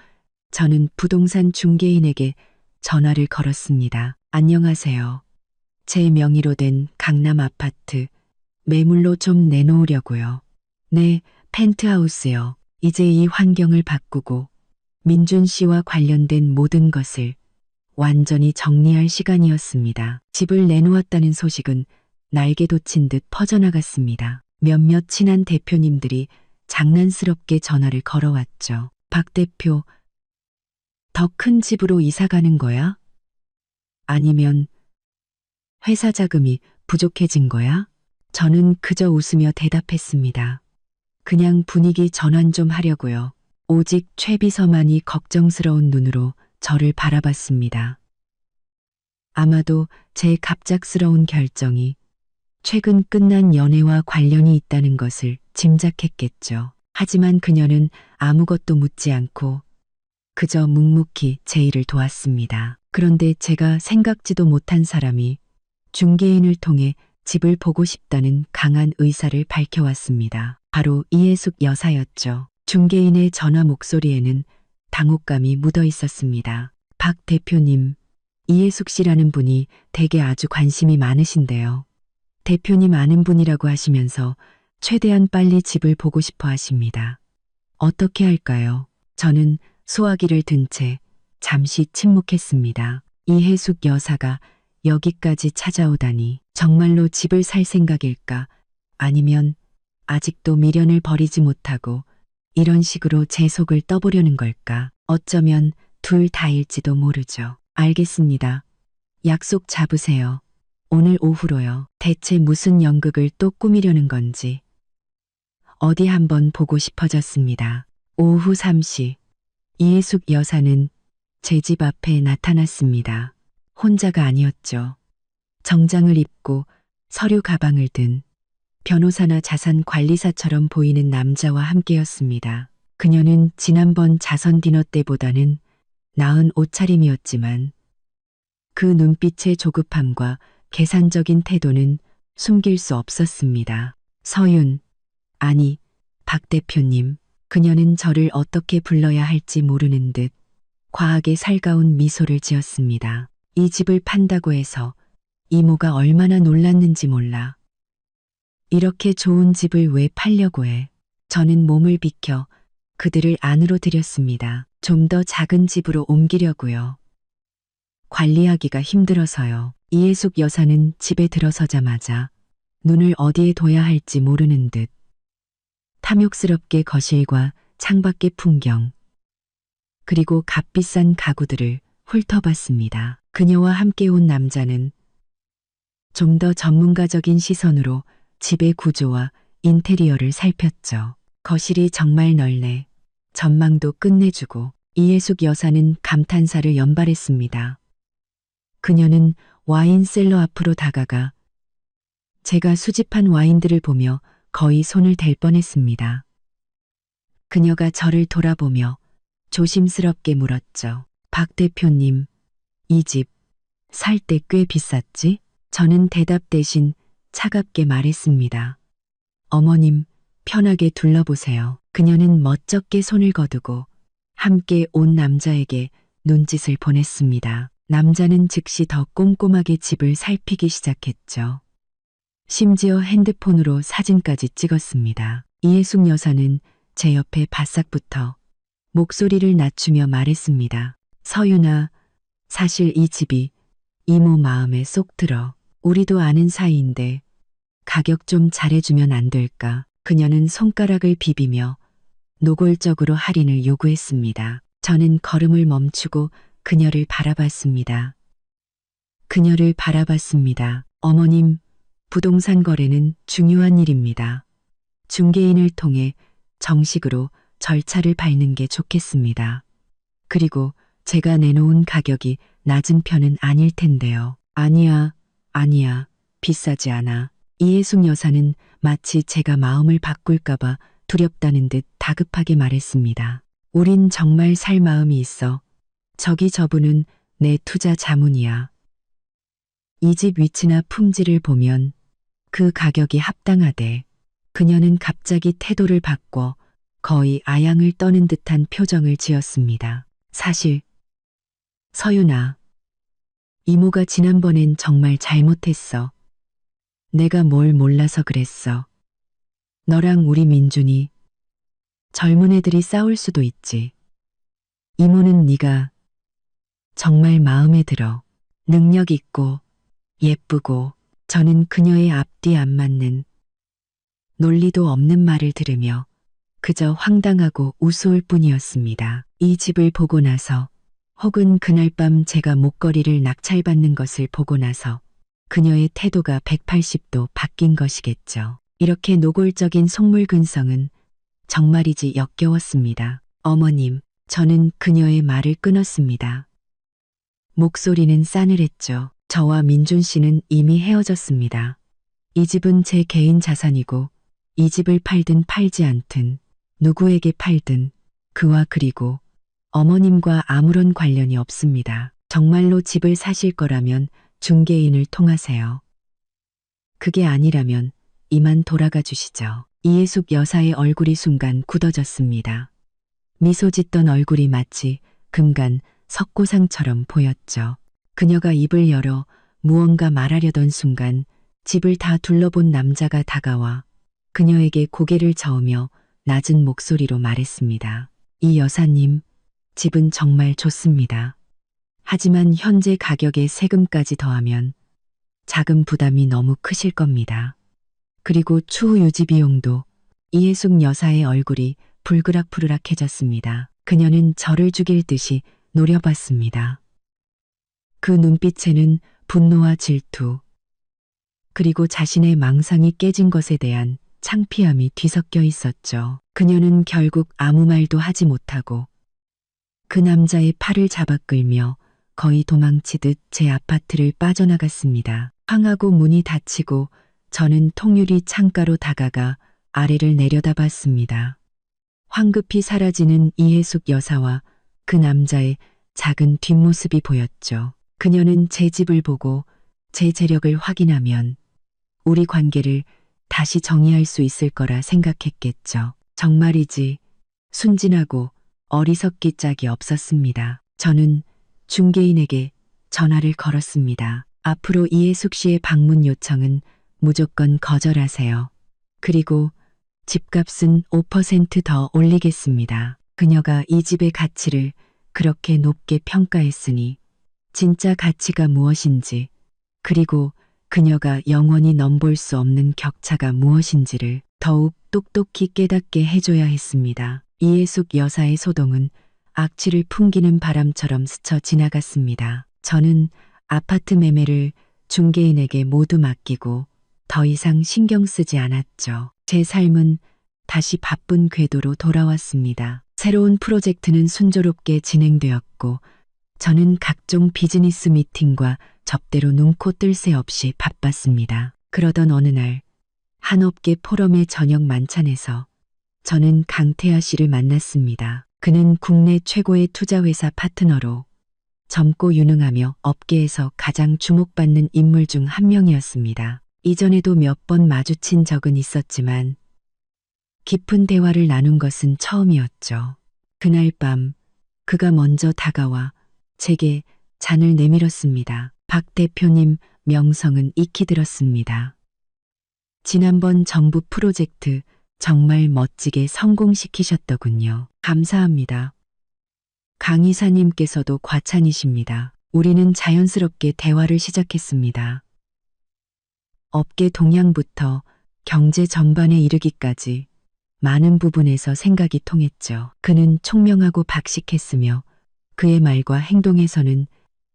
저는 부동산 중개인에게 전화를 걸었습니다. 안녕하세요. 제 명의로 된 강남 아파트 매물로 좀 내놓으려고요. 네, 펜트하우스요. 이제 이 환경을 바꾸고 민준 씨와 관련된 모든 것을 완전히 정리할 시간이었습니다. 집을 내놓았다는 소식은 날개 돋친 듯 퍼져나갔습니다. 몇몇 친한 대표님들이 장난스럽게 전화를 걸어왔죠. 박 대표, 더 큰 집으로 이사 가는 거야? 아니면 회사 자금이 부족해진 거야? 저는 그저 웃으며 대답했습니다. 그냥 분위기 전환 좀 하려고요. 오직 최 비서만이 걱정스러운 눈으로 저를 바라봤습니다. 아마도 제 갑작스러운 결정이 최근 끝난 연애와 관련이 있다는 것을 짐작했겠죠. 하지만 그녀는 아무것도 묻지 않고 그저 묵묵히 제 일을 도왔습니다. 그런데 제가 생각지도 못한 사람이 중개인을 통해 집을 보고 싶다는 강한 의사를 밝혀왔습니다. 바로 이해숙 여사였죠. 중개인의 전화 목소리에는 당혹감이 묻어 있었습니다. 박 대표님, 이해숙 씨라는 분이 되게 아주 관심이 많으신데요. 대표님 아는 분이라고 하시면서 최대한 빨리 집을 보고 싶어 하십니다. 어떻게 할까요? 저는 소화기를 든 채 잠시 침묵했습니다. 이해숙 여사가 여기까지 찾아오다니 정말로 집을 살 생각일까? 아니면 아직도 미련을 버리지 못하고 이런 식으로 제 속을 떠보려는 걸까? 어쩌면 둘 다일지도 모르죠. 알겠습니다. 약속 잡으세요. 오늘 오후로요. 대체 무슨 연극을 또 꾸미려는 건지 어디 한번 보고 싶어졌습니다. 오후 3시 이해숙 여사는 제 집 앞에 나타났습니다. 혼자가 아니었죠. 정장을 입고 서류 가방을 든 변호사나 자산 관리사처럼 보이는 남자와 함께였습니다. 그녀는 지난번 자선 디너 때보다는 나은 옷차림이었지만 그 눈빛의 조급함과 계산적인 태도는 숨길 수 없었습니다. 서윤, 아니, 박 대표님. 그녀는 저를 어떻게 불러야 할지 모르는 듯 과하게 살가운 미소를 지었습니다. 이 집을 판다고 해서 이모가 얼마나 놀랐는지 몰라. 이렇게 좋은 집을 왜 팔려고 해? 저는 몸을 비켜 그들을 안으로 들였습니다. 좀 더 작은 집으로 옮기려고요. 관리하기가 힘들어서요. 이해숙 여사는 집에 들어서자마자 눈을 어디에 둬야 할지 모르는 듯 탐욕스럽게 거실과 창밖의 풍경, 그리고 값비싼 가구들을 훑어봤습니다. 그녀와 함께 온 남자는 좀 더 전문가적인 시선으로 집의 구조와 인테리어를 살폈죠. 거실이 정말 넓네. 전망도 끝내주고. 이해숙 여사는 감탄사를 연발했습니다. 그녀는 와인 셀러 앞으로 다가가 제가 수집한 와인들을 보며 거의 손을 댈 뻔했습니다. 그녀가 저를 돌아보며 조심스럽게 물었죠. 박 대표님, 이 집 살 때 꽤 비쌌지? 저는 대답 대신 차갑게 말했습니다. 어머님, 편하게 둘러보세요. 그녀는 멋쩍게 손을 거두고 함께 온 남자에게 눈짓을 보냈습니다. 남자는 즉시 더 꼼꼼하게 집을 살피기 시작했죠. 심지어 핸드폰으로 사진까지 찍었습니다. 이혜숙 여사는 제 옆에 바싹 붙어 목소리를 낮추며 말했습니다. 서윤아, 사실 이 집이 이모 마음에 쏙 들어. 우리도 아는 사이인데 가격 좀 잘해주면 안 될까? 그녀는 손가락을 비비며 노골적으로 할인을 요구했습니다. 저는 걸음을 멈추고 그녀를 바라봤습니다. 어머님, 부동산 거래는 중요한 일입니다. 중개인을 통해 정식으로 절차를 밟는 게 좋겠습니다. 그리고 제가 내놓은 가격이 낮은 편은 아닐 텐데요. 아니야, 비싸지 않아. 이혜숙 여사는 마치 제가 마음을 바꿀까봐 두렵다는 듯 다급하게 말했습니다. 우린 정말 살 마음이 있어. 저기 저분은 내 투자 자문이야. 이 집 위치나 품질을 보면 그 가격이 합당하대. 그녀는 갑자기 태도를 바꿔 거의 아양을 떠는 듯한 표정을 지었습니다. 사실 서윤아, 이모가 지난번엔 정말 잘못했어. 내가 뭘 몰라서 그랬어. 너랑 우리 민준이 젊은 애들이 싸울 수도 있지. 이모는 네가 정말 마음에 들어. 능력 있고 예쁘고. 저는 그녀의 앞뒤 안 맞는 논리도 없는 말을 들으며 그저 황당하고 우스울 뿐이었습니다. 이 집을 보고 나서 혹은 그날 밤 제가 목걸이를 낙찰받는 것을 보고 나서 그녀의 태도가 180도 바뀐 것이겠죠. 이렇게 노골적인 속물 근성은 정말이지 역겨웠습니다. 어머님, 저는 그녀의 말을 끊었습니다. 목소리는 싸늘했죠. 저와 민준 씨는 이미 헤어졌습니다. 이 집은 제 개인 자산이고 이 집을 팔든 팔지 않든 누구에게 팔든 그와 그리고 어머님과 아무런 관련이 없습니다. 정말로 집을 사실 거라면 중개인을 통하세요. 그게 아니라면 이만 돌아가 주시죠. 이혜숙 여사의 얼굴이 순간 굳어졌습니다. 미소 짓던 얼굴이 마치 금간 석고상처럼 보였죠. 그녀가 입을 열어 무언가 말하려던 순간 집을 다 둘러본 남자가 다가와 그녀에게 고개를 저으며 낮은 목소리로 말했습니다. 이 여사님, 집은 정말 좋습니다. 하지만 현재 가격에 세금까지 더하면 자금 부담이 너무 크실 겁니다. 그리고 추후 유지 비용도. 이혜숙 여사의 얼굴이 불그락푸르락해졌습니다. 그녀는 저를 죽일 듯이 노려봤습니다. 그 눈빛에는 분노와 질투, 그리고 자신의 망상이 깨진 것에 대한 창피함이 뒤섞여 있었죠. 그녀는 결국 아무 말도 하지 못하고 그 남자의 팔을 잡아 끌며 거의 도망치듯 제 아파트를 빠져나갔습니다. 황하고 문이 닫히고 저는 통유리 창가로 다가가 아래를 내려다봤습니다. 황급히 사라지는 이혜숙 여사와 그 남자의 작은 뒷모습이 보였죠. 그녀는 제 집을 보고 제 재력을 확인하면 우리 관계를 다시 정의할 수 있을 거라 생각했겠죠. 정말이지 순진하고 어리석기 짝이 없었습니다. 저는 중개인에게 전화를 걸었습니다. 앞으로 이혜숙 씨의 방문 요청은 무조건 거절하세요. 그리고 집값은 5% 더 올리겠습니다. 그녀가 이 집의 가치를 그렇게 높게 평가했으니 진짜 가치가 무엇인지, 그리고 그녀가 영원히 넘볼 수 없는 격차가 무엇인지를 더욱 똑똑히 깨닫게 해줘야 했습니다. 이혜숙 여사의 소동은 악취를 풍기는 바람처럼 스쳐 지나갔습니다. 저는 아파트 매매를 중개인에게 모두 맡기고 더 이상 신경 쓰지 않았죠. 제 삶은 다시 바쁜 궤도로 돌아왔습니다. 새로운 프로젝트는 순조롭게 진행되었고 저는 각종 비즈니스 미팅과 접대로 눈코 뜰 새 없이 바빴습니다. 그러던 어느 날 한업계 포럼의 저녁 만찬에서 저는 강태하 씨를 만났습니다. 그는 국내 최고의 투자회사 파트너로 젊고 유능하며 업계에서 가장 주목받는 인물 중 한 명이었습니다. 이전에도 몇 번 마주친 적은 있었지만 깊은 대화를 나눈 것은 처음이었죠. 그날 밤 그가 먼저 다가와 제게 잔을 내밀었습니다. 박 대표님 명성은 익히 들었습니다. 지난번 정부 프로젝트 정말 멋지게 성공시키셨더군요. 감사합니다. 강 이사님께서도 과찬이십니다. 우리는 자연스럽게 대화를 시작했습니다. 업계 동향부터 경제 전반에 이르기까지 많은 부분에서 생각이 통했죠. 그는 총명하고 박식했으며 그의 말과 행동에서는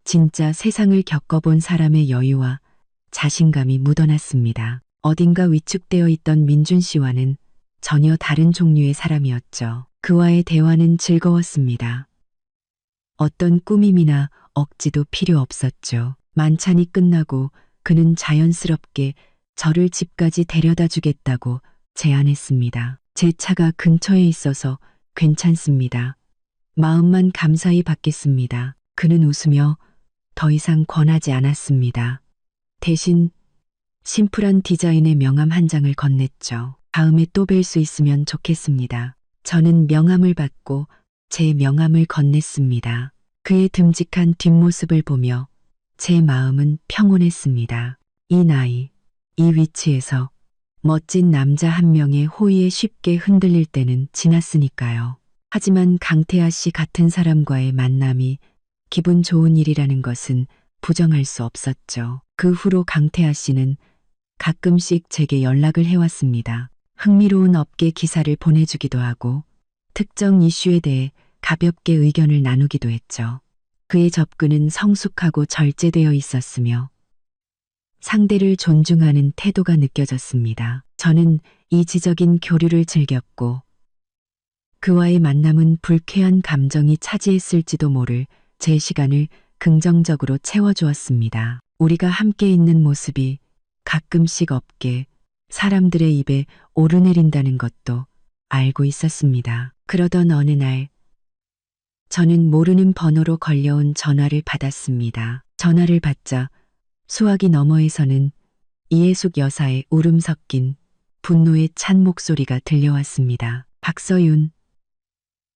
진짜 세상을 겪어본 사람의 여유와 자신감이 묻어났습니다. 어딘가 위축되어 있던 민준 씨와는 전혀 다른 종류의 사람이었죠. 그와의 대화는 즐거웠습니다. 어떤 꾸밈이나 억지도 필요 없었죠. 만찬이 끝나고 그는 자연스럽게 저를 집까지 데려다 주겠다고 제안했습니다. 제 차가 근처에 있어서 괜찮습니다. 마음만 감사히 받겠습니다. 그는 웃으며 더 이상 권하지 않았습니다. 대신 심플한 디자인의 명함 한 장을 건넸죠. 다음에 또 뵐 수 있으면 좋겠습니다. 저는 명함을 받고 제 명함을 건넸습니다. 그의 듬직한 뒷모습을 보며 제 마음은 평온했습니다. 이 나이, 이 위치에서 멋진 남자 한 명의 호의에 쉽게 흔들릴 때는 지났으니까요. 하지만 강태하 씨 같은 사람과의 만남이 기분 좋은 일이라는 것은 부정할 수 없었죠. 그 후로 강태하 씨는 가끔씩 제게 연락을 해왔습니다. 흥미로운 업계 기사를 보내주기도 하고 특정 이슈에 대해 가볍게 의견을 나누기도 했죠. 그의 접근은 성숙하고 절제되어 있었으며 상대를 존중하는 태도가 느껴졌습니다. 저는 이지적인 교류를 즐겼고 그와의 만남은 불쾌한 감정이 차지했을지도 모를 제 시간을 긍정적으로 채워주었습니다. 우리가 함께 있는 모습이 가끔씩 업계 사람들의 입에 오르내린다는 것도 알고 있었습니다. 그러던 어느 날 저는 모르는 번호로 걸려온 전화를 받았습니다. 전화를 받자 수화기 너머에서는 이해숙 여사의 울음 섞인 분노에 찬 목소리가 들려왔습니다. 박서윤,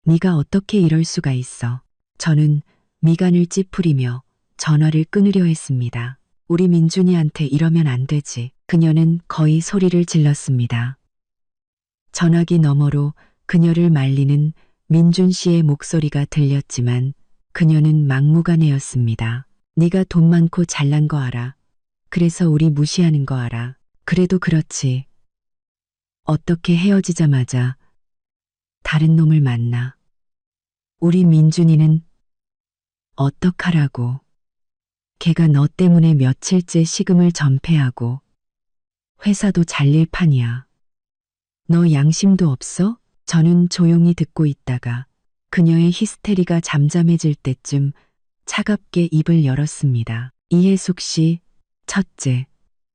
네가 어떻게 이럴 수가 있어. 저는 미간을 찌푸리며 전화를 끊으려 했습니다. 우리 민준이한테 이러면 안 되지. 그녀는 거의 소리를 질렀습니다. 전화기 너머로 그녀를 말리는 민준 씨의 목소리가 들렸지만 그녀는 막무가내였습니다. 네가 돈 많고 잘난 거 알아. 그래서 우리 무시하는 거 알아. 그래도 그렇지. 어떻게 헤어지자마자 다른 놈을 만나. 우리 민준이는 어떡하라고. 걔가 너 때문에 며칠째 식음을 전폐하고 회사도 잘릴 판이야. 너 양심도 없어? 저는 조용히 듣고 있다가 그녀의 히스테리가 잠잠해질 때쯤 차갑게 입을 열었습니다. 이해숙 씨, 첫째,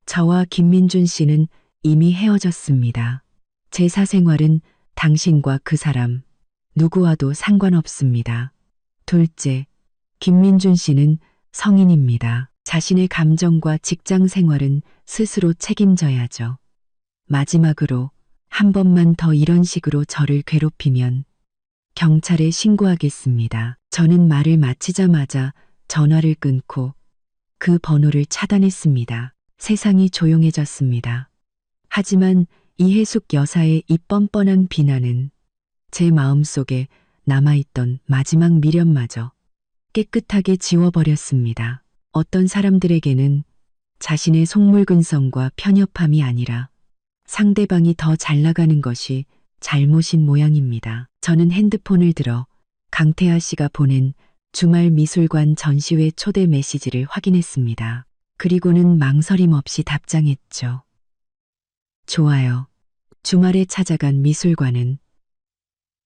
저와 김민준 씨는 이미 헤어졌습니다. 제 사생활은 당신과 그 사람 누구와도 상관없습니다. 둘째, 김민준 씨는 성인입니다. 자신의 감정과 직장 생활은 스스로 책임져야죠. 마지막으로 한 번만 더 이런 식으로 저를 괴롭히면 경찰에 신고하겠습니다. 저는 말을 마치자마자 전화를 끊고 그 번호를 차단했습니다. 세상이 조용해졌습니다. 하지만 이해숙 여사의 이 뻔뻔한 비난은 제 마음속에 남아있던 마지막 미련마저 깨끗하게 지워버렸습니다. 어떤 사람들에게는 자신의 속물근성과 편협함이 아니라 상대방이 더 잘 나가는 것이 잘못인 모양입니다. 저는 핸드폰을 들어 강태하 씨가 보낸 주말 미술관 전시회 초대 메시지를 확인했습니다. 그리고는 망설임 없이 답장했죠. 좋아요. 주말에 찾아간 미술관은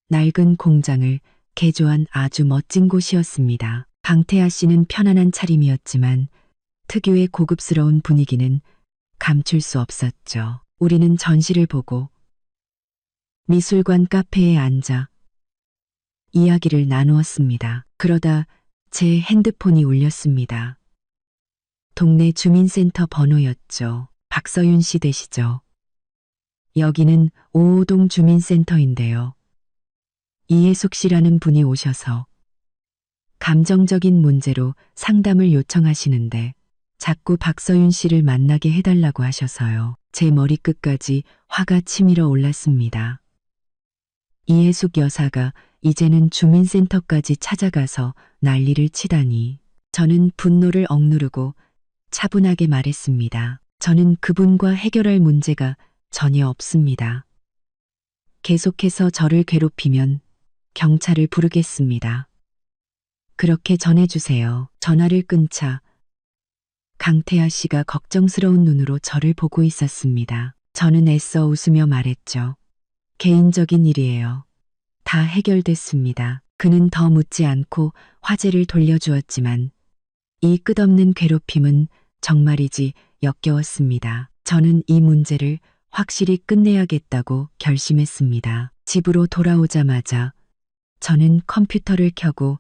낡은 공장을 개조한 아주 멋진 곳이었습니다. 강태하 씨는 편안한 차림이었지만 특유의 고급스러운 분위기는 감출 수 없었죠. 우리는 전시를 보고 미술관 카페에 앉아 이야기를 나누었습니다. 그러다 제 핸드폰이 울렸습니다. 동네 주민센터 번호였죠. 박서윤 씨 되시죠? 여기는 5호동 주민센터인데요. 이해숙 씨라는 분이 오셔서 감정적인 문제로 상담을 요청하시는데 자꾸 박서윤 씨를 만나게 해달라고 하셔서요. 제 머리끝까지 화가 치밀어 올랐습니다. 이해숙 여사가 이제는 주민센터까지 찾아가서 난리를 치다니. 저는 분노를 억누르고 차분하게 말했습니다. 저는 그분과 해결할 문제가 전혀 없습니다. 계속해서 저를 괴롭히면 경찰을 부르겠습니다. 그렇게 전해주세요. 전화를 끊자 강태아 씨가 걱정스러운 눈으로 저를 보고 있었습니다. 저는 애써 웃으며 말했죠. 개인적인 일이에요. 다 해결됐습니다. 그는 더 묻지 않고 화제를 돌려주었지만 이 끝없는 괴롭힘은 정말이지 역겨웠습니다. 저는 이 문제를 확실히 끝내야겠다고 결심했습니다. 집으로 돌아오자마자 저는 컴퓨터를 켜고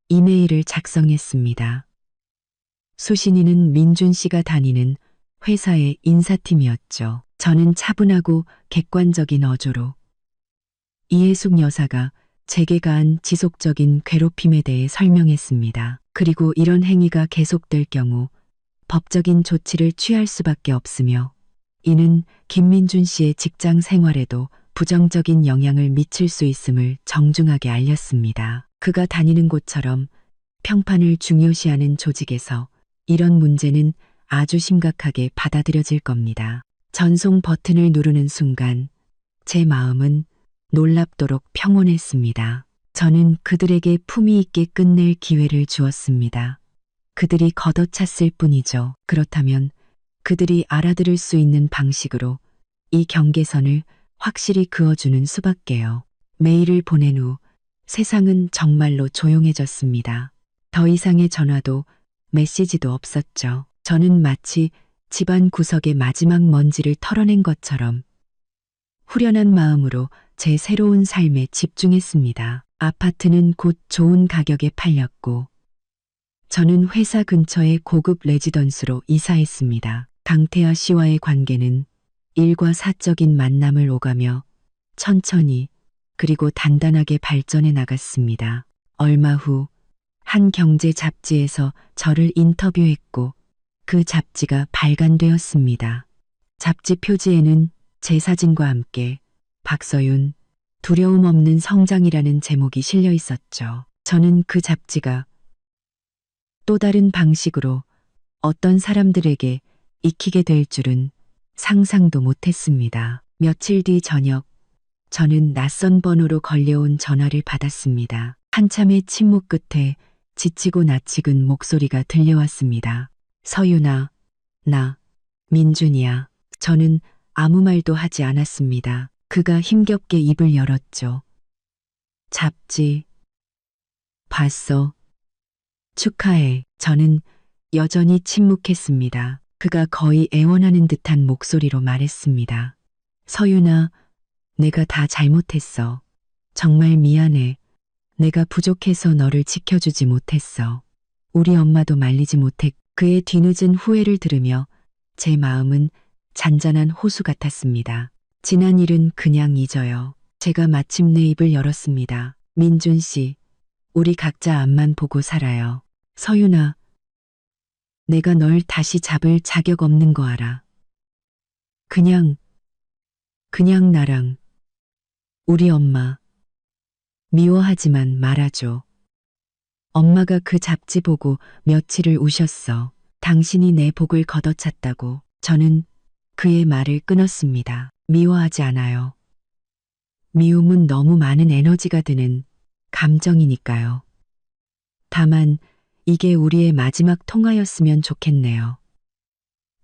이메일을 작성했습니다. 수신이는 민준 씨가 다니는 회사의 인사팀이었죠. 저는 차분하고 객관적인 어조로 이해숙 여사가 제게 가한 지속적인 괴롭힘에 대해 설명했습니다. 그리고 이런 행위가 계속될 경우 법적인 조치를 취할 수밖에 없으며 이는 김민준 씨의 직장 생활에도 부정적인 영향을 미칠 수 있음을 정중하게 알렸습니다. 그가 다니는 곳처럼 평판을 중요시하는 조직에서 이런 문제는 아주 심각하게 받아들여질 겁니다. 전송 버튼을 누르는 순간 제 마음은 놀랍도록 평온했습니다. 저는 그들에게 품위 있게 끝낼 기회를 주었습니다. 그들이 걷어찼을 뿐이죠. 그렇다면 그들이 알아들을 수 있는 방식으로 이 경계선을 확실히 그어주는 수밖에요. 메일을 보낸 후 세상은 정말로 조용해졌습니다. 더 이상의 전화도 메시지도 없었죠. 저는 마치 집안 구석의 마지막 먼지를 털어낸 것처럼 후련한 마음으로 제 새로운 삶에 집중했습니다. 아파트는 곧 좋은 가격에 팔렸고 저는 회사 근처의 고급 레지던스로 이사했습니다. 강태아 씨와의 관계는 일과 사적인 만남을 오가며 천천히 그리고 단단하게 발전해 나갔습니다. 얼마 후 한 경제 잡지에서 저를 인터뷰했고 그 잡지가 발간되었습니다. 잡지 표지에는 제 사진과 함께 박서윤, 두려움 없는 성장이라는 제목이 실려 있었죠. 저는 그 잡지가 또 다른 방식으로 어떤 사람들에게 익히게 될 줄은 상상도 못했습니다. 며칠 뒤 저녁, 저는 낯선 번호로 걸려온 전화를 받았습니다. 한참의 침묵 끝에 지치고 낯익은 목소리가 들려왔습니다. 서윤아, 나 민준이야. 저는 아무 말도 하지 않았습니다. 그가 힘겹게 입을 열었죠. 잡지 봤어. 축하해. 저는 여전히 침묵했습니다. 그가 거의 애원하는 듯한 목소리로 말했습니다. 서윤아, 내가 다 잘못했어. 정말 미안해. 내가 부족해서 너를 지켜주지 못했어. 우리 엄마도 말리지 못했. 그의 뒤늦은 후회를 들으며 제 마음은 잔잔한 호수 같았습니다. 지난 일은 그냥 잊어요. 제가 마침내 입을 열었습니다. 민준 씨, 우리 각자 앞만 보고 살아요. 서윤아, 내가 널 다시 잡을 자격 없는 거 알아. 그냥 나랑 우리 엄마 미워하지만 말아줘. 엄마가 그 잡지 보고 며칠을 우셨어. 당신이 내 복을 걷어찼다고. 저는 그의 말을 끊었습니다. 미워하지 않아요. 미움은 너무 많은 에너지가 드는 감정이니까요. 다만 이게 우리의 마지막 통화였으면 좋겠네요.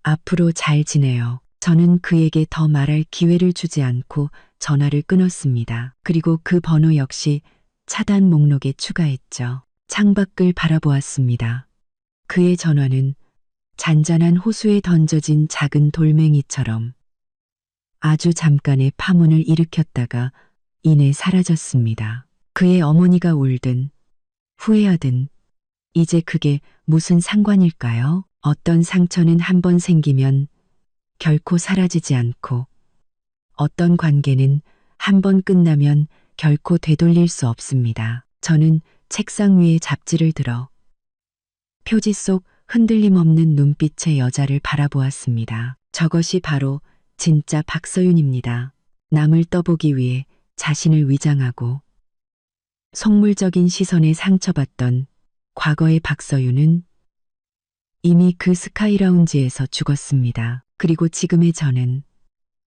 앞으로 잘 지내요. 저는 그에게 더 말할 기회를 주지 않고 전화를 끊었습니다. 그리고 그 번호 역시 차단 목록에 추가했죠. 창밖을 바라보았습니다. 그의 전화는 잔잔한 호수에 던져진 작은 돌멩이처럼 아주 잠깐의 파문을 일으켰다가 이내 사라졌습니다. 그의 어머니가 울든 후회하든 이제 그게 무슨 상관일까요? 어떤 상처는 한 번 생기면 결코 사라지지 않고 어떤 관계는 한 번 끝나면 결코 되돌릴 수 없습니다. 저는 책상 위에 잡지를 들어 표지 속 흔들림 없는 눈빛의 여자를 바라보았습니다. 저것이 바로 진짜 박서윤입니다. 남을 떠보기 위해 자신을 위장하고 속물적인 시선에 상처받던 과거의 박서윤은 이미 그 스카이라운지에서 죽었습니다. 그리고 지금의 저는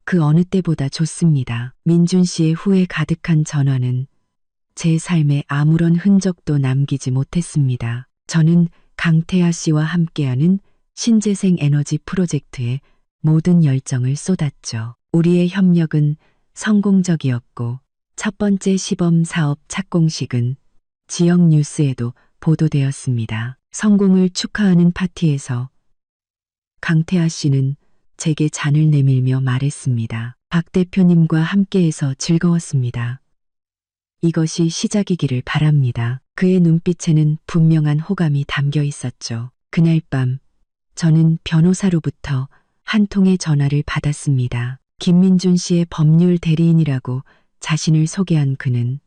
그 어느 때보다 좋습니다. 민준 씨의 후회 가득한 전화는 제 삶에 아무런 흔적도 남기지 못했습니다. 저는 강태하 씨와 함께하는 신재생 에너지 프로젝트에 모든 열정을 쏟았죠. 우리의 협력은 성공적이었고 첫 번째 시범 사업 착공식은 지역 뉴스에도 보도되었습니다. 성공을 축하하는 파티에서 강태하 씨는 제게 잔을 내밀며 말했습니다. 박 대표님과 함께해서 즐거웠습니다. 이것이 시작이기를 바랍니다. 그의 눈빛에는 분명한 호감이 담겨 있었죠. 그날 밤 저는 변호사로부터 한 통의 전화를 받았습니다. 김민준 씨의 법률 대리인이라고 자신을 소개한 그는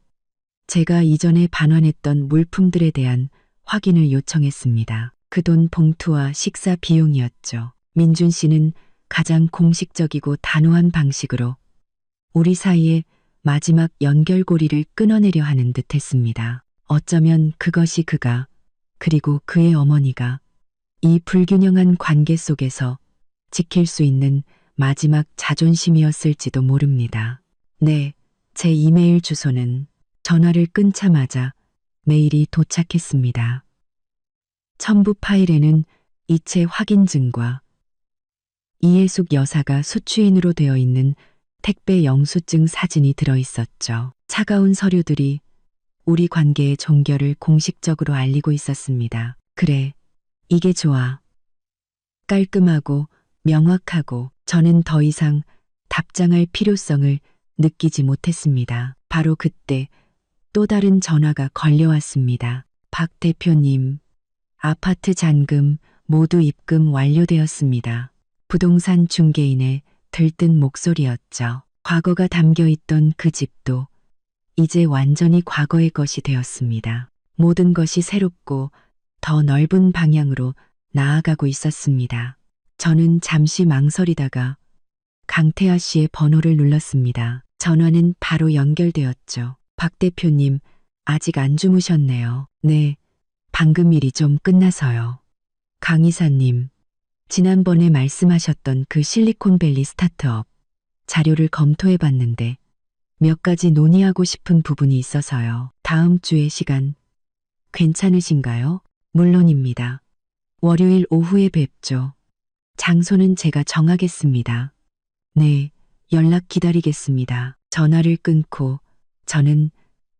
제가 이전에 반환했던 물품들에 대한 확인을 요청했습니다. 그 돈 봉투와 식사 비용이었죠. 민준 씨는 가장 공식적이고 단호한 방식으로 우리 사이에 마지막 연결고리를 끊어내려 하는 듯 했습니다. 어쩌면 그것이 그가 그리고 그의 어머니가 이 불균형한 관계 속에서 지킬 수 있는 마지막 자존심이었을지도 모릅니다. 네, 제 이메일 주소는 전화를 끊자마자 메일이 도착했습니다. 첨부 파일에는 이체 확인증과 이해숙 여사가 수취인으로 되어 있는 택배 영수증 사진이 들어 있었죠. 차가운 서류들이 우리 관계의 종결을 공식적으로 알리고 있었습니다. 그래, 이게 좋아. 깔끔하고 명확하고 저는 더 이상 답장할 필요성을 느끼지 못했습니다. 바로 그때 또 다른 전화가 걸려왔습니다. 박 대표님, 아파트 잔금 모두 입금 완료되었습니다. 부동산 중개인의 들뜬 목소리였죠. 과거가 담겨 있던 그 집도 이제 완전히 과거의 것이 되었습니다. 모든 것이 새롭고 더 넓은 방향으로 나아가고 있었습니다. 저는 잠시 망설이다가 강태하 씨의 번호를 눌렀습니다. 전화는 바로 연결되었죠. 박 대표님, 아직 안 주무셨네요. 네, 방금 일이 좀 끝나서요. 강 이사님, 지난번에 말씀하셨던 그 실리콘밸리 스타트업 자료를 검토해 봤는데 몇 가지 논의하고 싶은 부분이 있어서요. 다음 주에 시간 괜찮으신가요? 물론입니다. 월요일 오후에 뵙죠. 장소는 제가 정하겠습니다. 네, 연락 기다리겠습니다. 전화를 끊고 저는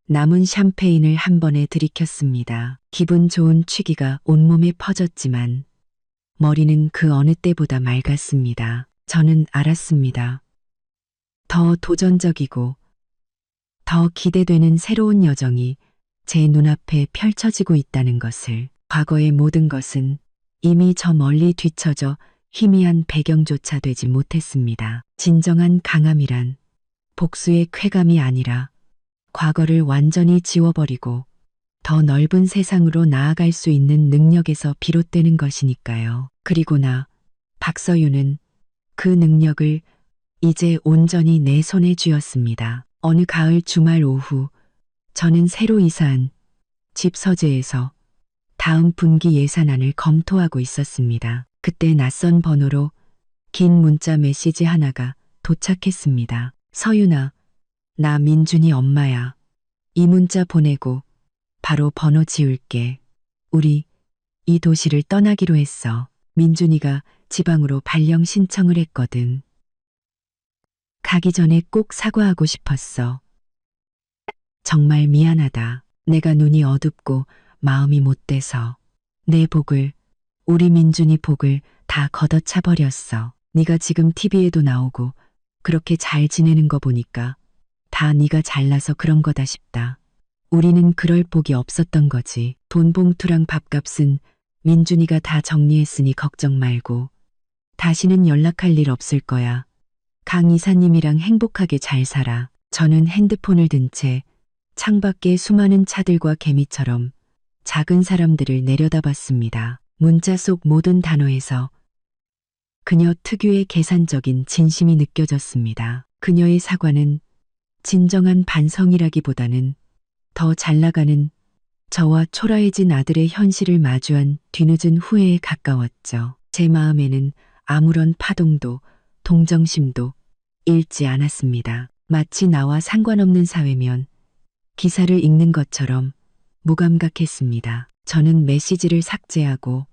남은 샴페인을 한 번에 들이켰습니다. 기분 좋은 취기가 온몸에 퍼졌지만 머리는 그 어느 때보다 맑았습니다. 저는 알았습니다. 더 도전적이고 더 기대되는 새로운 여정이 제 눈앞에 펼쳐지고 있다는 것을. 과거의 모든 것은 이미 저 멀리 뒤처져 희미한 배경조차 되지 못했습니다. 진정한 강함이란 복수의 쾌감이 아니라 과거를 완전히 지워버리고 더 넓은 세상으로 나아갈 수 있는 능력에서 비롯되는 것이니까요. 그리고 박서윤은 그 능력을 이제 온전히 내 손에 쥐었습니다. 어느 가을 주말 오후 저는 새로 이사한 집 서재에서 다음 분기 예산안을 검토하고 있었습니다. 그때 낯선 번호로 긴 문자 메시지 하나가 도착했습니다. 서윤아, 나 민준이 엄마야. 이 문자 보내고 바로 번호 지울게. 우리 이 도시를 떠나기로 했어. 민준이가 지방으로 발령 신청을 했거든. 가기 전에 꼭 사과하고 싶었어. 정말 미안하다. 내가 눈이 어둡고 마음이 못돼서 내 복을, 우리 민준이 복을 다 걷어차 버렸어. 네가 지금 TV에도 나오고 그렇게 잘 지내는 거 보니까 다 네가 잘나서 그런 거다 싶다. 우리는 그럴 복이 없었던 거지. 돈 봉투랑 밥값은 민준이가 다 정리했으니 걱정 말고. 다시는 연락할 일 없을 거야. 강 이사님이랑 행복하게 잘 살아. 저는 핸드폰을 든 채 창밖에 수많은 차들과 개미처럼 작은 사람들을 내려다봤습니다. 문자 속 모든 단어에서 그녀 특유의 계산적인 진심이 느껴졌습니다. 그녀의 사과는 진정한 반성이라기보다는 더 잘나가는 저와 초라해진 아들의 현실을 마주한 뒤늦은 후회에 가까웠죠. 제 마음에는 아무런 파동도 동정심도 일지 않았습니다. 마치 나와 상관없는 사회면 기사를 읽는 것처럼 무감각했습니다. 저는 메시지를 삭제하고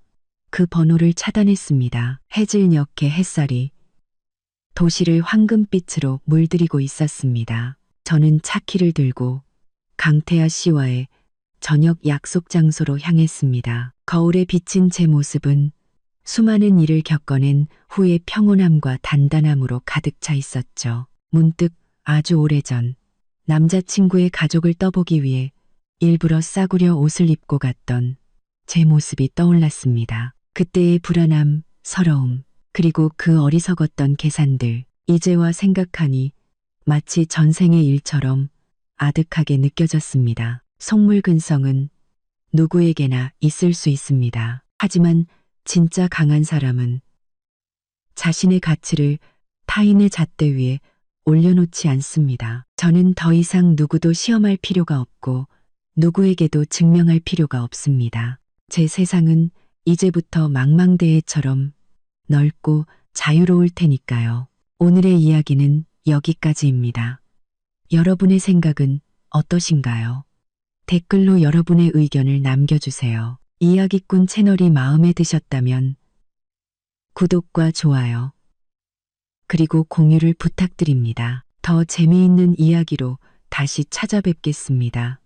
그 번호를 차단했습니다. 해질녘의 햇살이 도시를 황금빛으로 물들이고 있었습니다. 저는 차키를 들고 강태아 씨와의 저녁 약속 장소로 향했습니다. 거울에 비친 제 모습은 수많은 일을 겪어낸 후의 평온함과 단단함으로 가득 차 있었죠. 문득 아주 오래전 남자친구의 가족을 떠보기 위해 일부러 싸구려 옷을 입고 갔던 제 모습이 떠올랐습니다. 그때의 불안함, 서러움, 그리고 그 어리석었던 계산들, 이제와 생각하니 마치 전생의 일처럼 아득하게 느껴졌습니다. 속물근성은 누구에게나 있을 수 있습니다. 하지만 진짜 강한 사람은 자신의 가치를 타인의 잣대 위에 올려놓지 않습니다. 저는 더 이상 누구도 시험할 필요가 없고 누구에게도 증명할 필요가 없습니다. 제 세상은 이제부터 망망대해처럼 넓고 자유로울 테니까요. 오늘의 이야기는 여기까지입니다. 여러분의 생각은 어떠신가요? 댓글로 여러분의 의견을 남겨주세요. 이야기꾼 채널이 마음에 드셨다면 구독과 좋아요, 그리고 공유를 부탁드립니다. 더 재미있는 이야기로 다시 찾아뵙겠습니다.